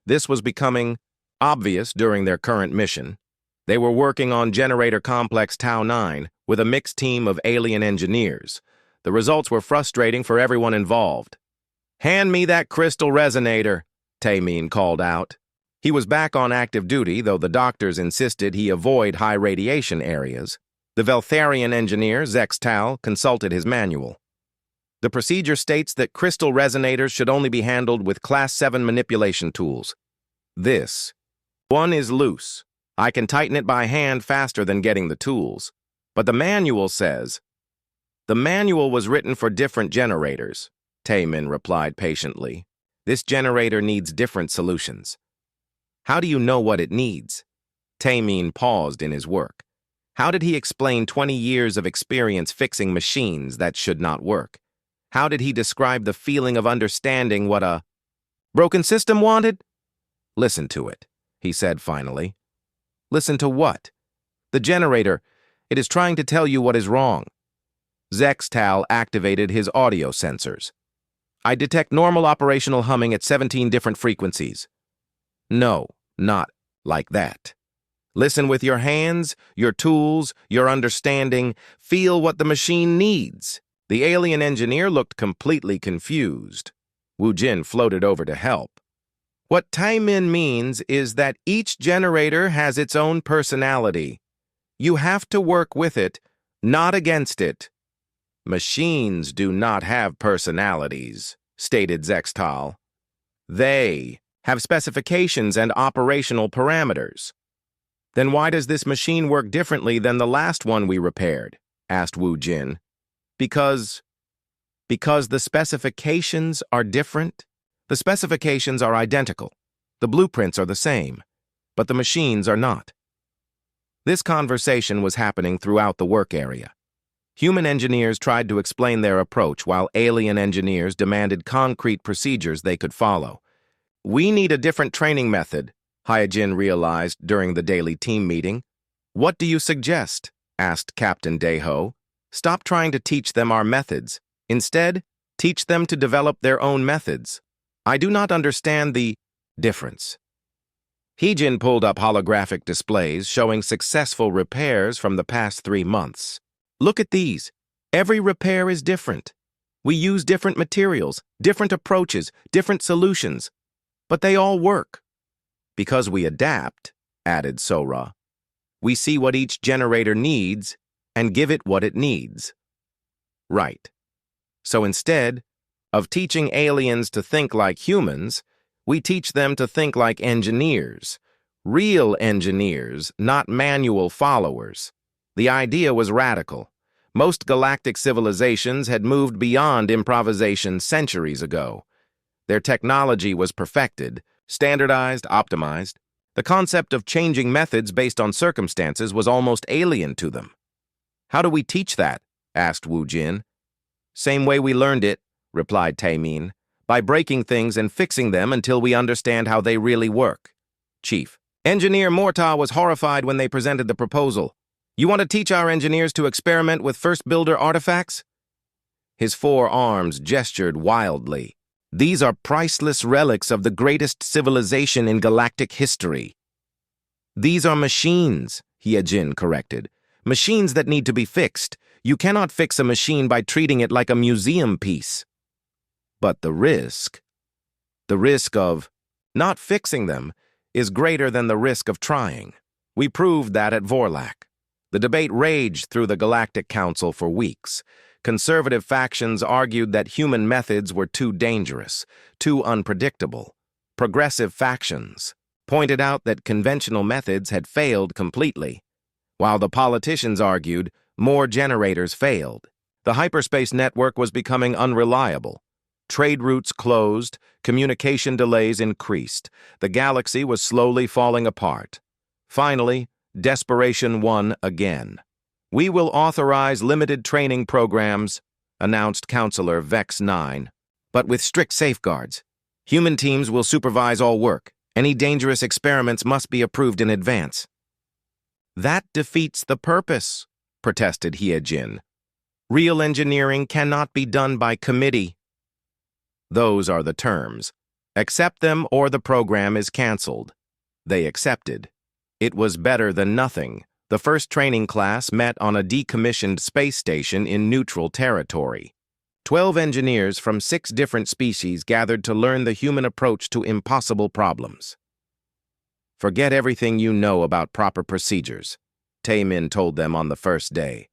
This was becoming obvious during their current mission. They were working on Generator Complex Tau 9 with a mixed team of alien engineers. The results were frustrating for everyone involved. Hand me that crystal resonator, Taemin called out. He was back on active duty, though the doctors insisted he avoid high radiation areas. The Veltharian engineer, Zextal, consulted his manual. The procedure states that crystal resonators should only be handled with Class 7 manipulation tools. This one is loose. I can tighten it by hand faster than getting the tools. But the manual says... The manual was written for different generators, Taemin replied patiently. This generator needs different solutions. How do you know what it needs? Taemin paused in his work. How did he explain 20 years of experience fixing machines that should not work? How did he describe the feeling of understanding what a broken system wanted? Listen to it, he said finally. Listen to what? The generator. It is trying to tell you what is wrong. Zextal activated his audio sensors. I detect normal operational humming at 17 different frequencies. No, not like that. Listen with your hands, your tools, your understanding. Feel what the machine needs. The alien engineer looked completely confused. Wu Jin floated over to help. What Taimin means is that each generator has its own personality. You have to work with it, not against it. Machines do not have personalities, stated Zextal. They have specifications and operational parameters. Then why does this machine work differently than the last one we repaired? Asked Wu Jin. Because the specifications are different? The specifications are identical. The blueprints are the same, but the machines are not. This conversation was happening throughout the work area. Human engineers tried to explain their approach while alien engineers demanded concrete procedures they could follow. We need a different training method, Hyojin realized during the daily team meeting. What do you suggest? Asked Captain Deho. Stop trying to teach them our methods. Instead, teach them to develop their own methods. I do not understand the difference. Hyojin pulled up holographic displays showing successful repairs from the past 3 months. Look at these. Every repair is different. We use different materials, different approaches, different solutions, but they all work. Because we adapt, added Sora. We see what each generator needs and give it what it needs. Right. So instead of teaching aliens to think like humans, we teach them to think like engineers. Real engineers, not manual followers. The idea was radical. Most galactic civilizations had moved beyond improvisation centuries ago. Their technology was perfected, standardized, optimized. The concept of changing methods based on circumstances was almost alien to them. How do we teach that? Asked Wu Jin. Same way we learned it, replied Taimin, by breaking things and fixing them until we understand how they really work. Chief. Engineer Morta was horrified when they presented the proposal. You want to teach our engineers to experiment with first builder artifacts? His 4 arms gestured wildly. These are priceless relics of the greatest civilization in galactic history. These are machines, Hyojin corrected. Machines that need to be fixed. You cannot fix a machine by treating it like a museum piece. But the risk of not fixing them is greater than the risk of trying. We proved that at Vorlak. The debate raged through the Galactic Council for weeks. Conservative factions argued that human methods were too dangerous, too unpredictable. Progressive factions pointed out that conventional methods had failed completely, while the politicians argued more generators failed. The hyperspace network was becoming unreliable. Trade routes closed, communication delays increased. The galaxy was slowly falling apart. Finally, desperation won again. We will authorize limited training programs, announced Counselor Vex 9, but with strict safeguards. Human teams will supervise all work. Any dangerous experiments must be approved in advance. That defeats the purpose, protested Hyojin. Real engineering cannot be done by committee. Those are the terms. Accept them or the program is canceled. They accepted. It was better than nothing. The first training class met on a decommissioned space station in neutral territory. 12 engineers from 6 different species gathered to learn the human approach to impossible problems. Forget everything you know about proper procedures, Taimin told them on the first day.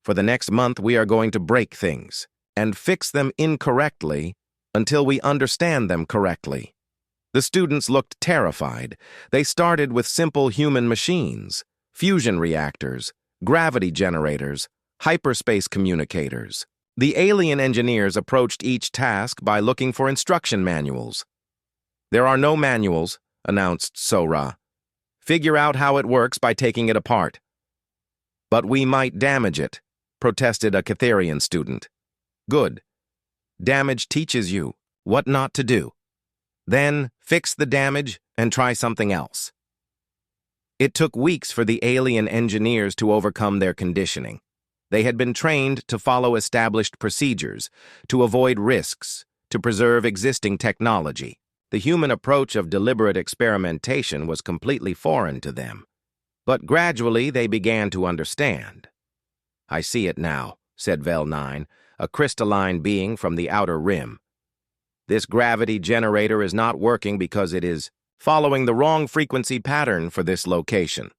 For the next month, we are going to break things and fix them incorrectly until we understand them correctly. The students looked terrified. They started with simple human machines, fusion reactors, gravity generators, hyperspace communicators. The alien engineers approached each task by looking for instruction manuals. There are no manuals, announced Sora. Figure out how it works by taking it apart. But we might damage it, protested a Catharian student. Good. Damage teaches you what not to do. Then fix the damage and try something else. It took weeks for the alien engineers to overcome their conditioning. They had been trained to follow established procedures, to avoid risks, to preserve existing technology. The human approach of deliberate experimentation was completely foreign to them. But gradually they began to understand. I see it now, said Vel 9, a crystalline being from the outer rim. This gravity generator is not working because it is following the wrong frequency pattern for this location.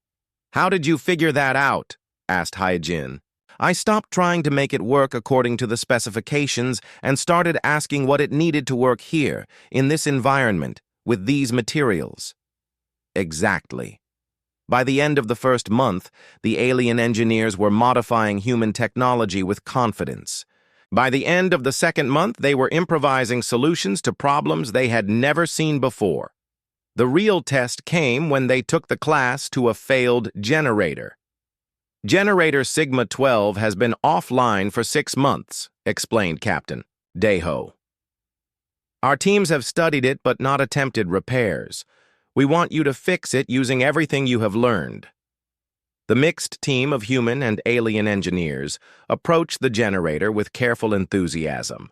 How did you figure that out? Asked Hyejin. I stopped trying to make it work according to the specifications and started asking what it needed to work here, in this environment, with these materials. Exactly. By the end of the first month, the alien engineers were modifying human technology with confidence. By the end of the second month, they were improvising solutions to problems they had never seen before. The real test came when they took the class to a failed generator. Generator Sigma 12 has been offline for 6 months, explained Captain Daeho. Our teams have studied it but not attempted repairs. We want you to fix it using everything you have learned. The mixed team of human and alien engineers approached the generator with careful enthusiasm.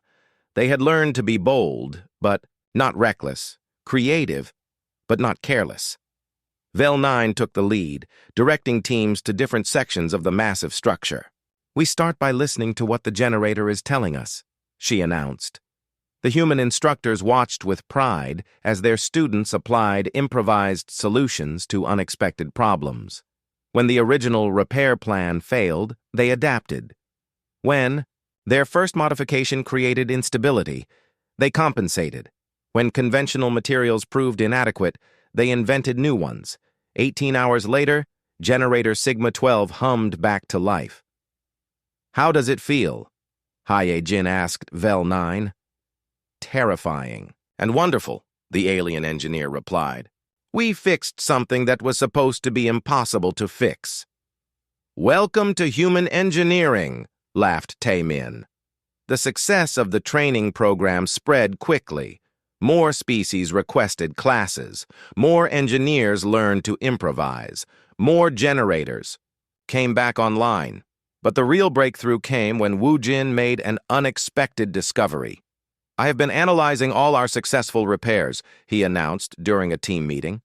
They had learned to be bold, but not reckless, creative, but not careless. Vel 9 took the lead, directing teams to different sections of the massive structure. We start by listening to what the generator is telling us, she announced. The human instructors watched with pride as their students applied improvised solutions to unexpected problems. When the original repair plan failed, they adapted. When their first modification created instability, they compensated. When conventional materials proved inadequate, they invented new ones. 18 hours later, Generator Sigma 12 hummed back to life. How does it feel? Hyejin asked Vel 9. Terrifying and wonderful, the alien engineer replied. We fixed something that was supposed to be impossible to fix. Welcome to human engineering, laughed Taemin. The success of the training program spread quickly. More species requested classes. More engineers learned to improvise. More generators came back online. But the real breakthrough came when Wu Jin made an unexpected discovery. I have been analyzing all our successful repairs, he announced during a team meeting.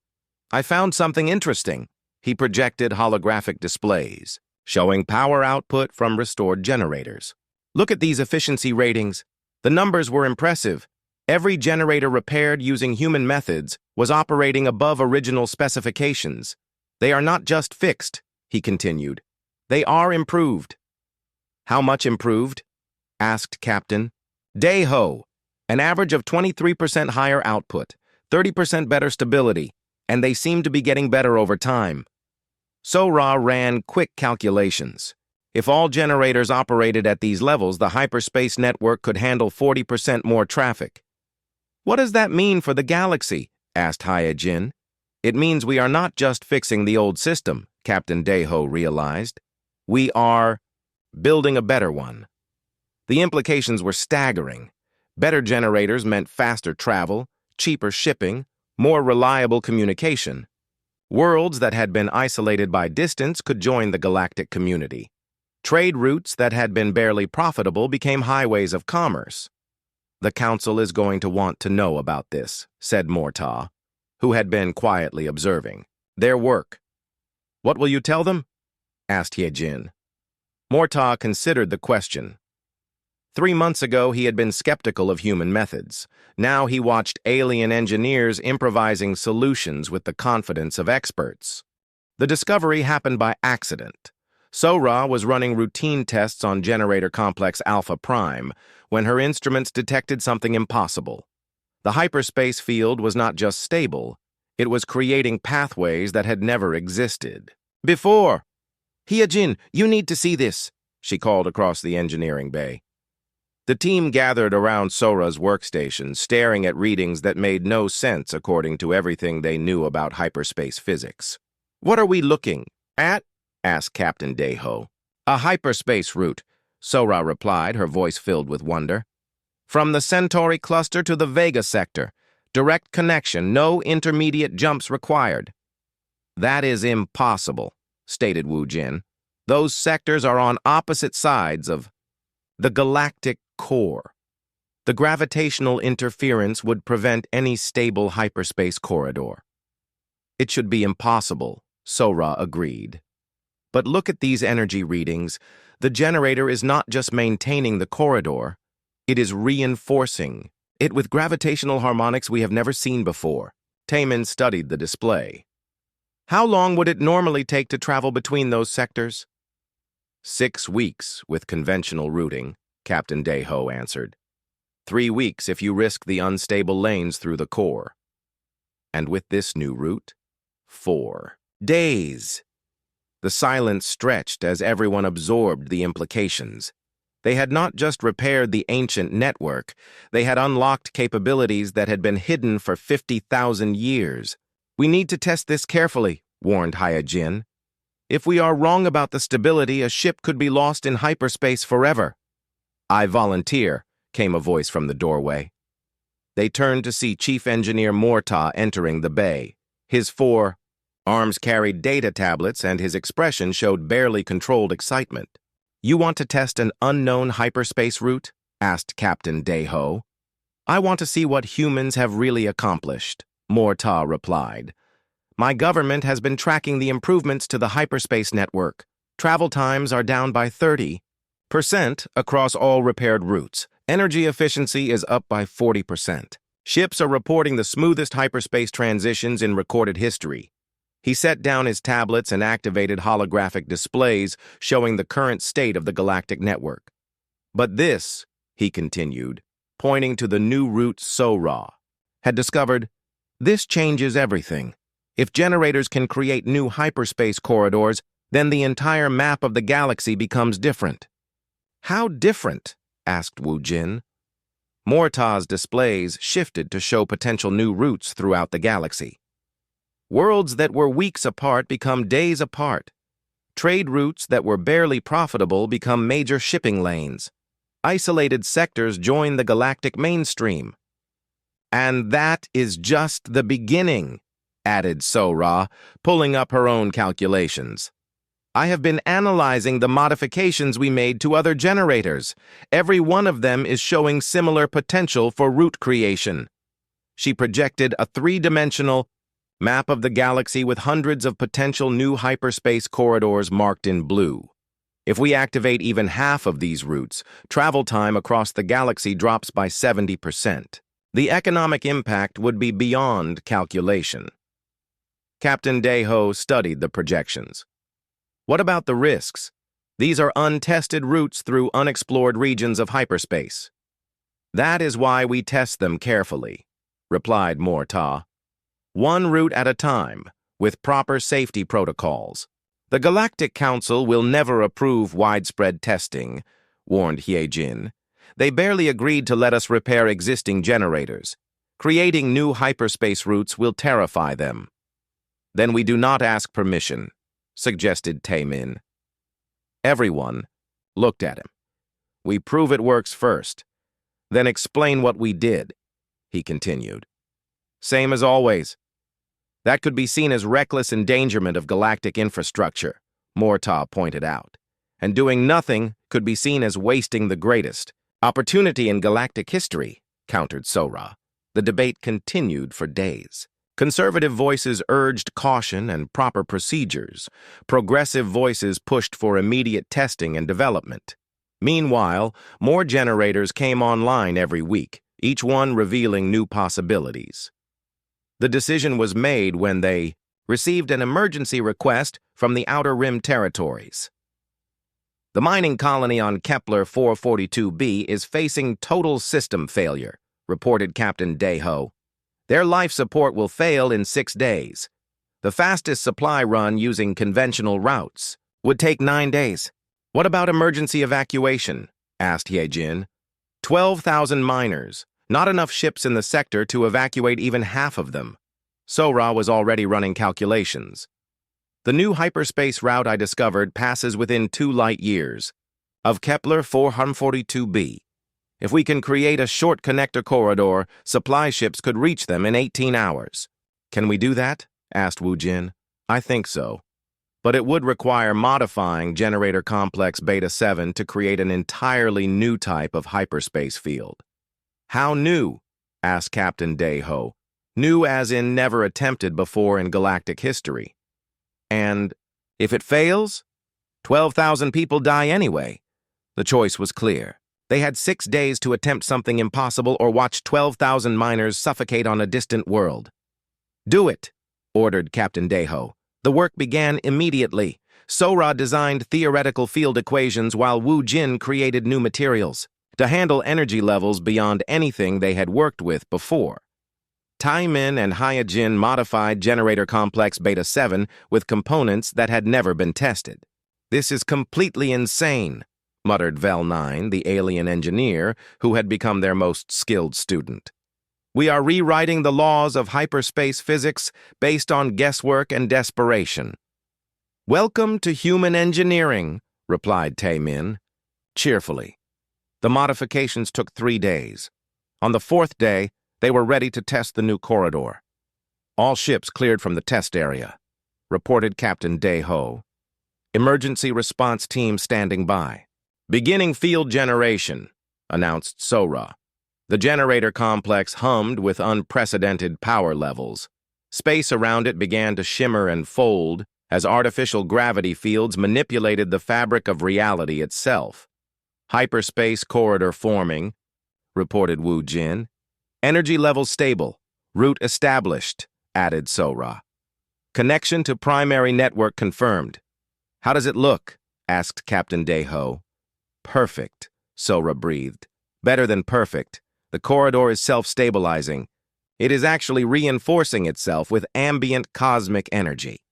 I found something interesting. He projected holographic displays, showing power output from restored generators. Look at these efficiency ratings. The numbers were impressive. Every generator repaired using human methods was operating above original specifications. They are not just fixed, he continued. They are improved. How much improved? Asked Captain Daeho. An average of 23% higher output, 30% better stability, and they seem to be getting better over time. Sora ran quick calculations. If all generators operated at these levels, the hyperspace network could handle 40% more traffic. What does that mean for the galaxy? Asked Hyejin. It means we are not just fixing the old system, Captain Daeho realized. We are building a better one. The implications were staggering. Better generators meant faster travel, cheaper shipping, more reliable communication. Worlds that had been isolated by distance could join the galactic community. Trade routes that had been barely profitable became highways of commerce. The Council is going to want to know about this, said Morta, who had been quietly observing their work. What will you tell them? Asked Hyejin. Morta considered the question. 3 months ago, he had been skeptical of human methods. Now he watched alien engineers improvising solutions with the confidence of experts. The discovery happened by accident. Sora was running routine tests on Generator Complex Alpha Prime when her instruments detected something impossible. The hyperspace field was not just stable, it was creating pathways that had never existed before. Hyejin, you need to see this, she called across the engineering bay. The team gathered around Sora's workstation, staring at readings that made no sense according to everything they knew about hyperspace physics. What are we looking at? Asked Captain Daeho. A hyperspace route, Sora replied, her voice filled with wonder. From the Centauri cluster to the Vega sector. Direct connection, no intermediate jumps required. That is impossible, stated Wu Jin. Those sectors are on opposite sides of the galactic core. The gravitational interference would prevent any stable hyperspace corridor. It should be impossible, Sora agreed. But look at these energy readings. The generator is not just maintaining the corridor, it is reinforcing, It with gravitational harmonics we have never seen before. Taemin studied the display. How long would it normally take to travel between those sectors? 6 weeks with conventional routing, Captain Daeho answered. 3 weeks if you risk the unstable lanes through the core. And with this new route, 4 days. The silence stretched as everyone absorbed the implications. They had not just repaired the ancient network, they had unlocked capabilities that had been hidden for 50,000 years. We need to test this carefully, warned Hyojin. If we are wrong about the stability, a ship could be lost in hyperspace forever. I volunteer, came a voice from the doorway. They turned to see Chief Engineer Morta entering the bay. His 4 arms carried data tablets and his expression showed barely controlled excitement. You want to test an unknown hyperspace route? Asked Captain Daeho. I want to see what humans have really accomplished, Morta replied. My government has been tracking the improvements to the hyperspace network. Travel times are down by 30% across all repaired routes. Energy efficiency is up by 40%. Ships are reporting the smoothest hyperspace transitions in recorded history. He set down his tablets and activated holographic displays showing the current state of the galactic network. But this, he continued, pointing to the new route Sora, had discovered, this changes everything. If generators can create new hyperspace corridors, then the entire map of the galaxy becomes different. How different? Asked Wu Jin. Morta's displays shifted to show potential new routes throughout the galaxy. Worlds that were weeks apart become days apart. Trade routes that were barely profitable become major shipping lanes. Isolated sectors join the galactic mainstream. And that is just the beginning, added Sora, pulling up her own calculations. I have been analyzing the modifications we made to other generators. Every one of them is showing similar potential for route creation. She projected a 3-dimensional map of the galaxy with hundreds of potential new hyperspace corridors marked in blue. If we activate even half of these routes, travel time across the galaxy drops by 70%. The economic impact would be beyond calculation. Captain Daeho studied the projections. What about the risks? These are untested routes through unexplored regions of hyperspace. That is why we test them carefully, replied Morta. One route at a time, with proper safety protocols. The Galactic Council will never approve widespread testing, warned Hyejin. They barely agreed to let us repair existing generators. Creating new hyperspace routes will terrify them. Then we do not ask permission, suggested Taemin. Everyone looked at him. We prove it works first, then explain what we did, he continued. Same as always. That could be seen as reckless endangerment of galactic infrastructure, Morta pointed out. And doing nothing could be seen as wasting the greatest opportunity in galactic history, countered Sora. The debate continued for days. Conservative voices urged caution and proper procedures. Progressive voices pushed for immediate testing and development. Meanwhile, more generators came online every week, each one revealing new possibilities. The decision was made when they received an emergency request from the Outer Rim territories. The mining colony on Kepler 442b is facing total system failure, reported Captain Daeho. Their life support will fail in 6 days. The fastest supply run using conventional routes would take 9 days. What about emergency evacuation? Asked Hyejin. 12,000 miners, not enough ships in the sector to evacuate even half of them. Sora was already running calculations. The new hyperspace route I discovered passes within 2 light years of Kepler 442b. If we can create a short connector corridor, supply ships could reach them in 18 hours. Can we do that? Asked Wu Jin. I think so. But it would require modifying Generator Complex Beta 7 to create an entirely new type of hyperspace field. How new? Asked Captain Daeho. New as in never attempted before in galactic history. And if it fails, 12,000 people die anyway. The choice was clear. They had 6 days to attempt something impossible or watch 12,000 miners suffocate on a distant world. "Do it," ordered Captain Deho. The work began immediately. Sora designed theoretical field equations while Wu Jin created new materials to handle energy levels beyond anything they had worked with before. Tai Min and Hyojin modified Generator Complex Beta 7 with components that had never been tested. "This is completely insane," muttered Vel 9, the alien engineer who had become their most skilled student. "We are rewriting the laws of hyperspace physics based on guesswork and desperation." "Welcome to human engineering," replied Tai Min, cheerfully. The modifications took 3 days. On the 4th day, they were ready to test the new corridor. "All ships cleared from the test area," reported Captain Deho. "Emergency response team standing by." "Beginning field generation," announced Sora. The generator complex hummed with unprecedented power levels. Space around it began to shimmer and fold as artificial gravity fields manipulated the fabric of reality itself. "Hyperspace corridor forming," reported Wu Jin. "Energy levels stable. Route established," added Sora. "Connection to primary network confirmed." "How does it look?" asked Captain Deho. "Perfect," Sora breathed. "Better than perfect. The corridor is self-stabilizing. It is actually reinforcing itself with ambient cosmic energy."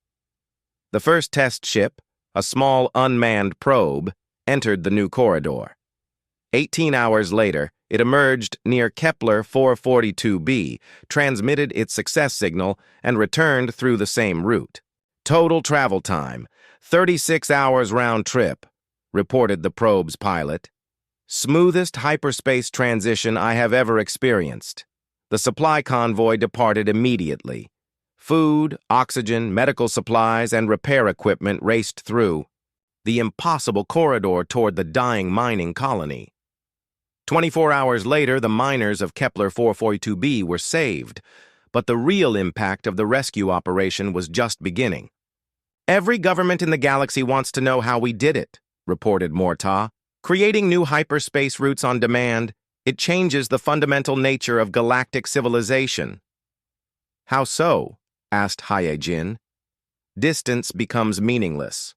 The first test ship, a small unmanned probe, entered the new corridor. 18 hours later, it emerged near Kepler 442b, transmitted its success signal, and returned through the same route. "Total travel time, 36 hours round trip," reported the probe's pilot. "Smoothest hyperspace transition I have ever experienced." The supply convoy departed immediately. Food, oxygen, medical supplies, and repair equipment raced through the impossible corridor toward the dying mining colony. 24 hours later, the miners of Kepler 442b were saved, but the real impact of the rescue operation was just beginning. "Every government in the galaxy wants to know how we did it," reported Morta. "Creating new hyperspace routes on demand, it changes the fundamental nature of galactic civilization." "How so?" asked Hyojin. "Distance becomes meaningless.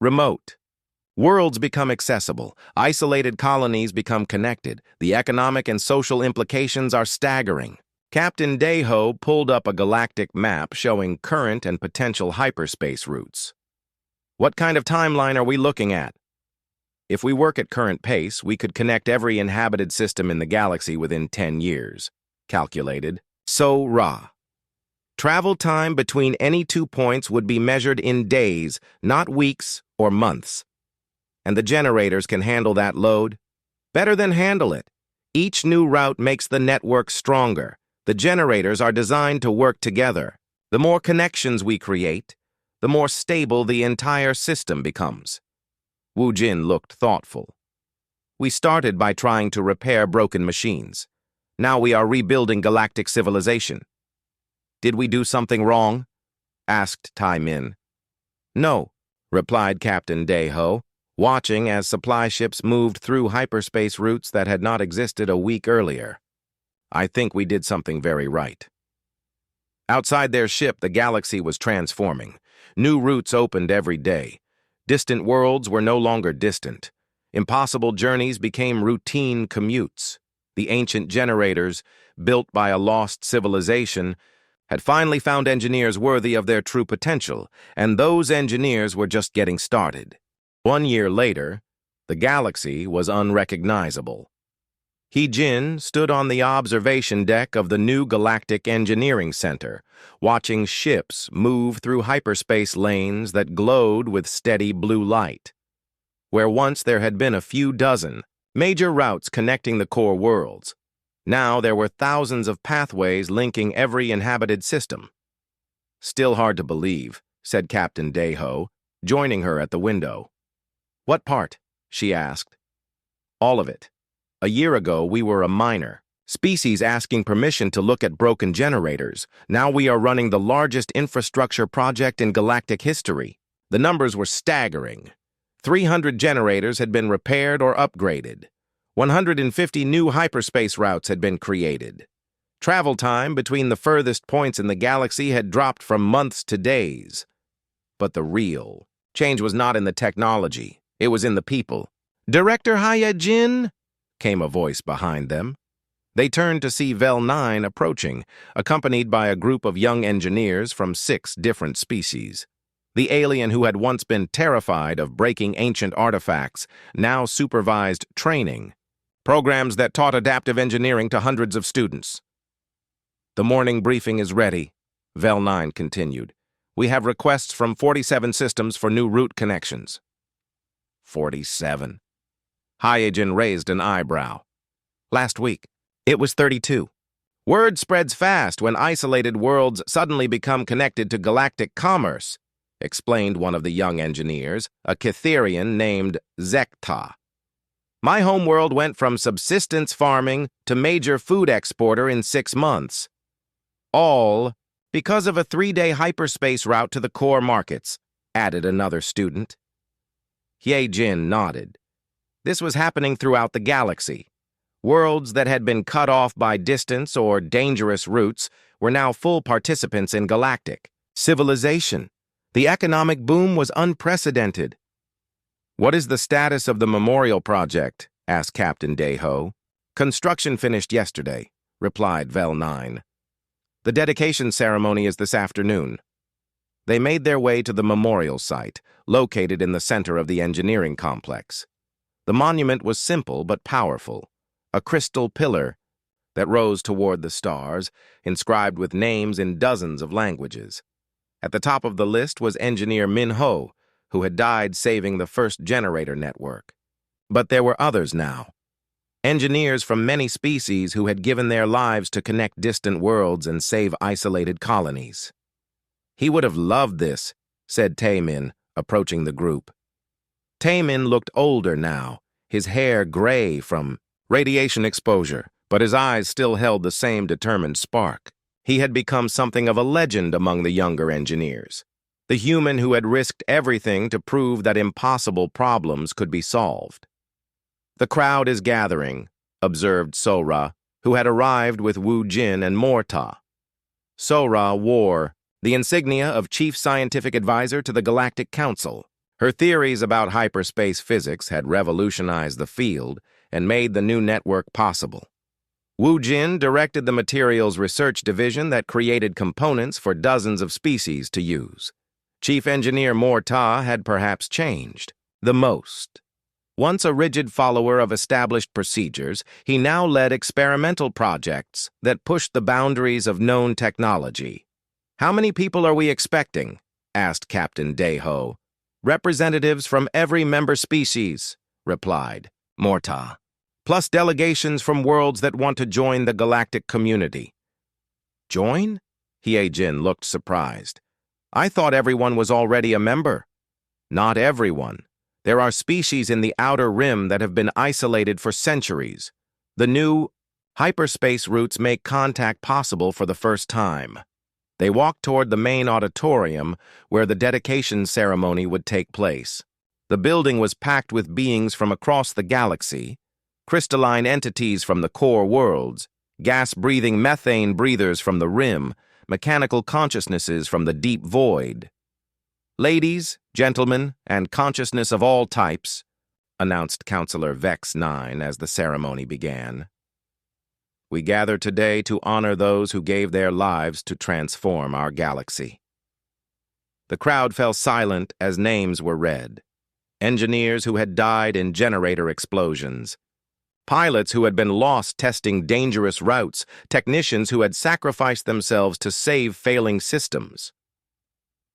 Remote. Worlds become accessible. Isolated colonies become connected. The economic and social implications are staggering." Captain Deho pulled up a galactic map showing current and potential hyperspace routes. "What kind of timeline are we looking at?" "If we work at current pace, we could connect every inhabited system in the galaxy within 10 years, calculated Sora. Travel time between any 2 points would be measured in days, not weeks or months. And the generators can handle that load. Better than handle it. Each new route makes the network stronger. The generators are designed to work together. The more connections we create, the more stable the entire system becomes." Wu Jin looked thoughtful. "We started by trying to repair broken machines. Now we are rebuilding galactic civilization." "Did we do something wrong?" asked Tai Min. "No," replied Captain Deho, watching as supply ships moved through hyperspace routes that had not existed a week earlier. "I think we did something very right." Outside their ship, the galaxy was transforming. New routes opened every day. Distant worlds were no longer distant. Impossible journeys became routine commutes. The ancient generators, built by a lost civilization, had finally found engineers worthy of their true potential, and those engineers were just getting started. 1 year later, the galaxy was unrecognizable. He-Jin stood on the observation deck of the new Galactic Engineering Center, watching ships move through hyperspace lanes that glowed with steady blue light. Where once there had been a few dozen major routes connecting the core worlds, now there were thousands of pathways linking every inhabited system. "Still hard to believe," said Captain Deho, joining her at the window. "What part?" she asked. "All of it. A year ago, we were a minor species asking permission to look at broken generators. Now we are running the largest infrastructure project in galactic history. The numbers were staggering. 300 generators had been repaired or upgraded. 150 new hyperspace routes had been created. Travel time between the furthest points in the galaxy had dropped from months to days. But the real change was not in the technology, it was in the people. "Director Hyejin?" came a voice behind them. They turned to see Vel 9 approaching, accompanied by a group of young engineers from 6 different species. The alien who had once been terrified of breaking ancient artifacts now supervised training, programs that taught adaptive engineering to hundreds of students. "The morning briefing is ready," Vel 9 continued. "We have requests from 47 systems for new route connections." 47. Hyejin raised an eyebrow. "Last week, it was 32. Word spreads fast when isolated worlds suddenly become connected to galactic commerce," explained one of the young engineers, a Kitherian named Zekta. "My homeworld went from subsistence farming to major food exporter in 6 months. All because of a 3-day hyperspace route to the core markets," added another student. Hyejin nodded. This was happening throughout the galaxy. Worlds that had been cut off by distance or dangerous routes were now full participants in galactic civilization. The economic boom was unprecedented. "What is the status of the memorial project?" asked Captain Deho. "Construction finished yesterday," replied Vel 9. "The dedication ceremony is this afternoon." They made their way to the memorial site, located in the center of the engineering complex. The monument was simple but powerful, a crystal pillar that rose toward the stars, inscribed with names in dozens of languages. At the top of the list was engineer Min Ho, who had died saving the first generator network. But there were others now. Engineers from many species who had given their lives to connect distant worlds and save isolated colonies. "He would have loved this," said Taemin, approaching the group. Taemin looked older now, his hair gray from radiation exposure, but his eyes still held the same determined spark. He had become something of a legend among the younger engineers, the human who had risked everything to prove that impossible problems could be solved. "The crowd is gathering," observed Sora, who had arrived with Wu Jin and Morta. Sora wore the insignia of Chief Scientific Advisor to the Galactic Council. Her theories about hyperspace physics had revolutionized the field and made the new network possible. Wu Jin directed the materials research division that created components for dozens of species to use. Chief Engineer Morta had perhaps changed the most. Once a rigid follower of established procedures, he now led experimental projects that pushed the boundaries of known technology. "How many people are we expecting?" asked Captain Deho. "Representatives from every member species," replied Morta, "plus delegations from worlds that want to join the galactic community." "Join?" Hyejin looked surprised. "I thought everyone was already a member." "Not everyone. There are species in the outer rim that have been isolated for centuries. The new hyperspace routes make contact possible for the first time." They walked toward the main auditorium where the dedication ceremony would take place. The building was packed with beings from across the galaxy, crystalline entities from the core worlds, gas-breathing methane breathers from the rim, mechanical consciousnesses from the deep void. "Ladies, gentlemen, and consciousness of all types," announced Counselor Vex 9 as the ceremony began. "We gather today to honor those who gave their lives to transform our galaxy." The crowd fell silent as names were read. Engineers who had died in generator explosions, pilots who had been lost testing dangerous routes, technicians who had sacrificed themselves to save failing systems.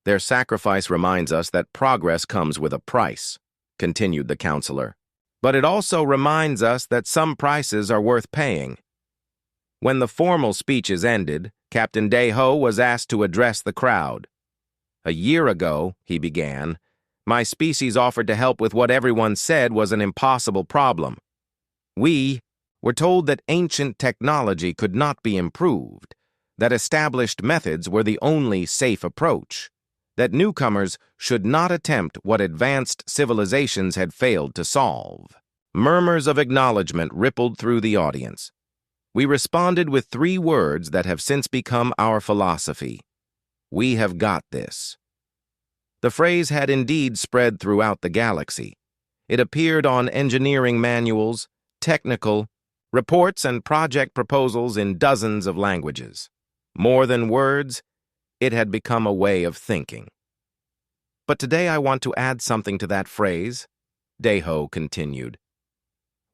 "Their sacrifice reminds us that progress comes with a price," continued the counselor. "But it also reminds us that some prices are worth paying." When the formal speeches ended, Captain Deho was asked to address the crowd. "A year ago," he began, "my species offered to help with what everyone said was an impossible problem. We were told that ancient technology could not be improved, that established methods were the only safe approach, that newcomers should not attempt what advanced civilizations had failed to solve." Murmurs of acknowledgement rippled through the audience. We responded with 3 words that have since become our philosophy. We have got this. The phrase had indeed spread throughout the galaxy. It appeared on engineering manuals, technical reports, and project proposals in dozens of languages. More than words, it had become a way of thinking. But today I want to add something to that phrase, Deho continued.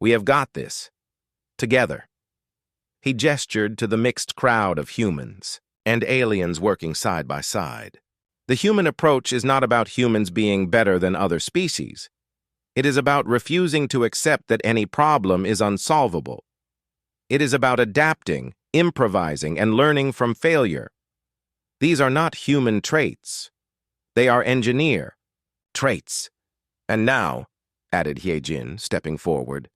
We have got this. Together. He gestured to the mixed crowd of humans and aliens working side by side. The human approach is not about humans being better than other species. It is about refusing to accept that any problem is unsolvable. It is about adapting, improvising, and learning from failure. These are not human traits. They are engineer traits. And now, added Hyejin, stepping forward,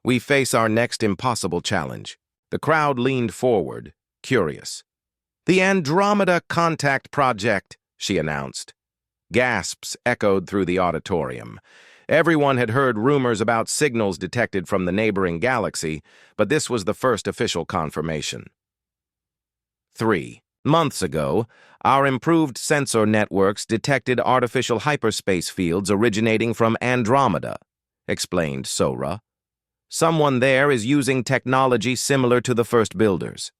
we face our next impossible challenge. The crowd leaned forward, curious. The Andromeda Contact Project, she announced. Gasps echoed through the auditorium. Everyone had heard rumors about signals detected from the neighboring galaxy, but this was the first official confirmation. 3 months ago, our improved sensor networks detected artificial hyperspace fields originating from Andromeda, explained Sora. Someone there is using technology similar to the first builders.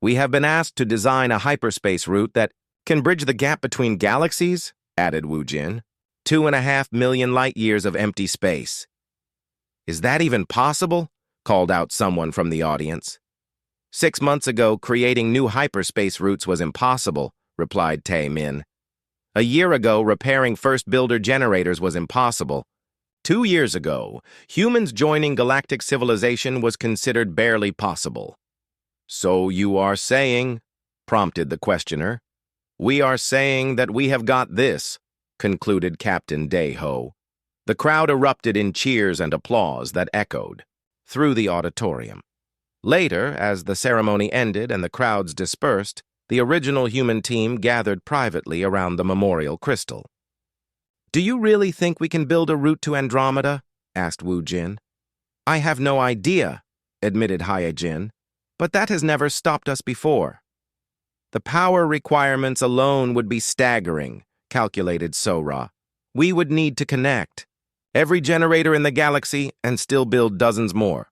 We have been asked to design a hyperspace route that can bridge the gap between galaxies, added Woojin. 2.5 million light-years of empty space. Is that even possible? Called out someone from the audience. 6 months ago, creating new hyperspace routes was impossible, replied Tae Min. A year ago, repairing first builder generators was impossible. 2 years ago, humans joining galactic civilization was considered barely possible. So you are saying, prompted the questioner. We are saying that we have got this, concluded Captain Deho. The crowd erupted in cheers and applause that echoed through the auditorium. Later, as the ceremony ended and the crowds dispersed, the original human team gathered privately around the memorial crystal. Do you really think we can build a route to Andromeda? Asked Woojin. I have no idea, admitted Hyejin, but that has never stopped us before. The power requirements alone would be staggering, calculated Sora. We would need to connect every generator in the galaxy and still build dozens more.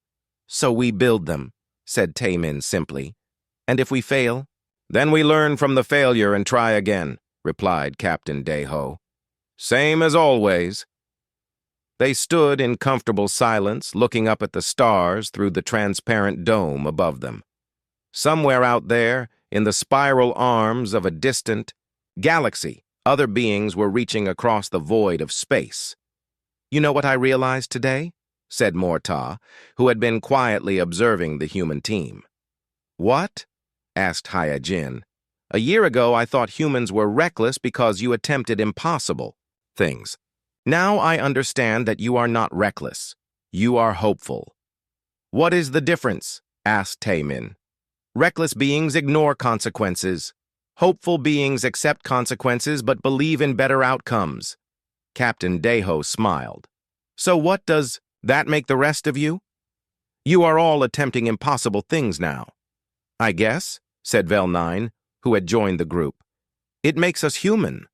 So we build them, said Tae Min simply. And if we fail, then we learn from the failure and try again, replied Captain Deho. Same as always. They stood in comfortable silence, looking up at the stars through the transparent dome above them. Somewhere out there, in the spiral arms of a distant galaxy, other beings were reaching across the void of space. You know what I realized today? Said Morta, who had been quietly observing the human team. What? Asked Hyejin. A year ago, I thought humans were reckless because you attempted impossible things. Now I understand that you are not reckless. You are hopeful. What is the difference? Asked Tae Min. Reckless beings ignore consequences. Hopeful beings accept consequences but believe in better outcomes. Captain Deho smiled. So what does that make the rest of you? You are all attempting impossible things now. I guess, said Vel9, who had joined the group. It makes us human.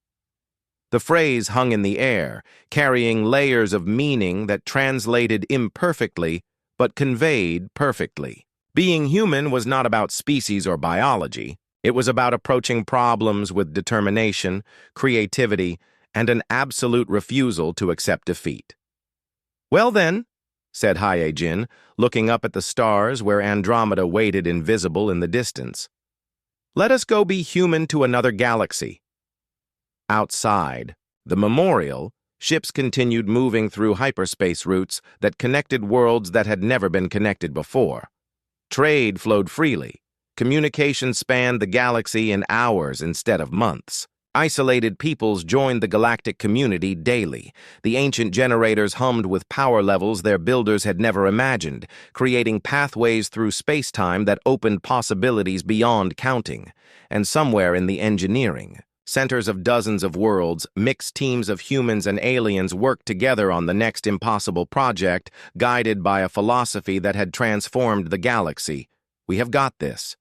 The phrase hung in the air, carrying layers of meaning that translated imperfectly but conveyed perfectly. Being human was not about species or biology. It was about approaching problems with determination, creativity, and an absolute refusal to accept defeat. Well then, said Hyejin, looking up at the stars where Andromeda waited invisible in the distance. Let us go be human to another galaxy. Outside, the memorial, ships continued moving through hyperspace routes that connected worlds that had never been connected before. Trade flowed freely. Communication spanned the galaxy in hours instead of months. Isolated peoples joined the galactic community daily. The ancient generators hummed with power levels their builders had never imagined, creating pathways through space-time that opened possibilities beyond counting. And somewhere in the engineering, Centers of dozens of worlds, mixed teams of humans and aliens worked together on the next impossible project, guided by a philosophy that had transformed the galaxy. We have got this.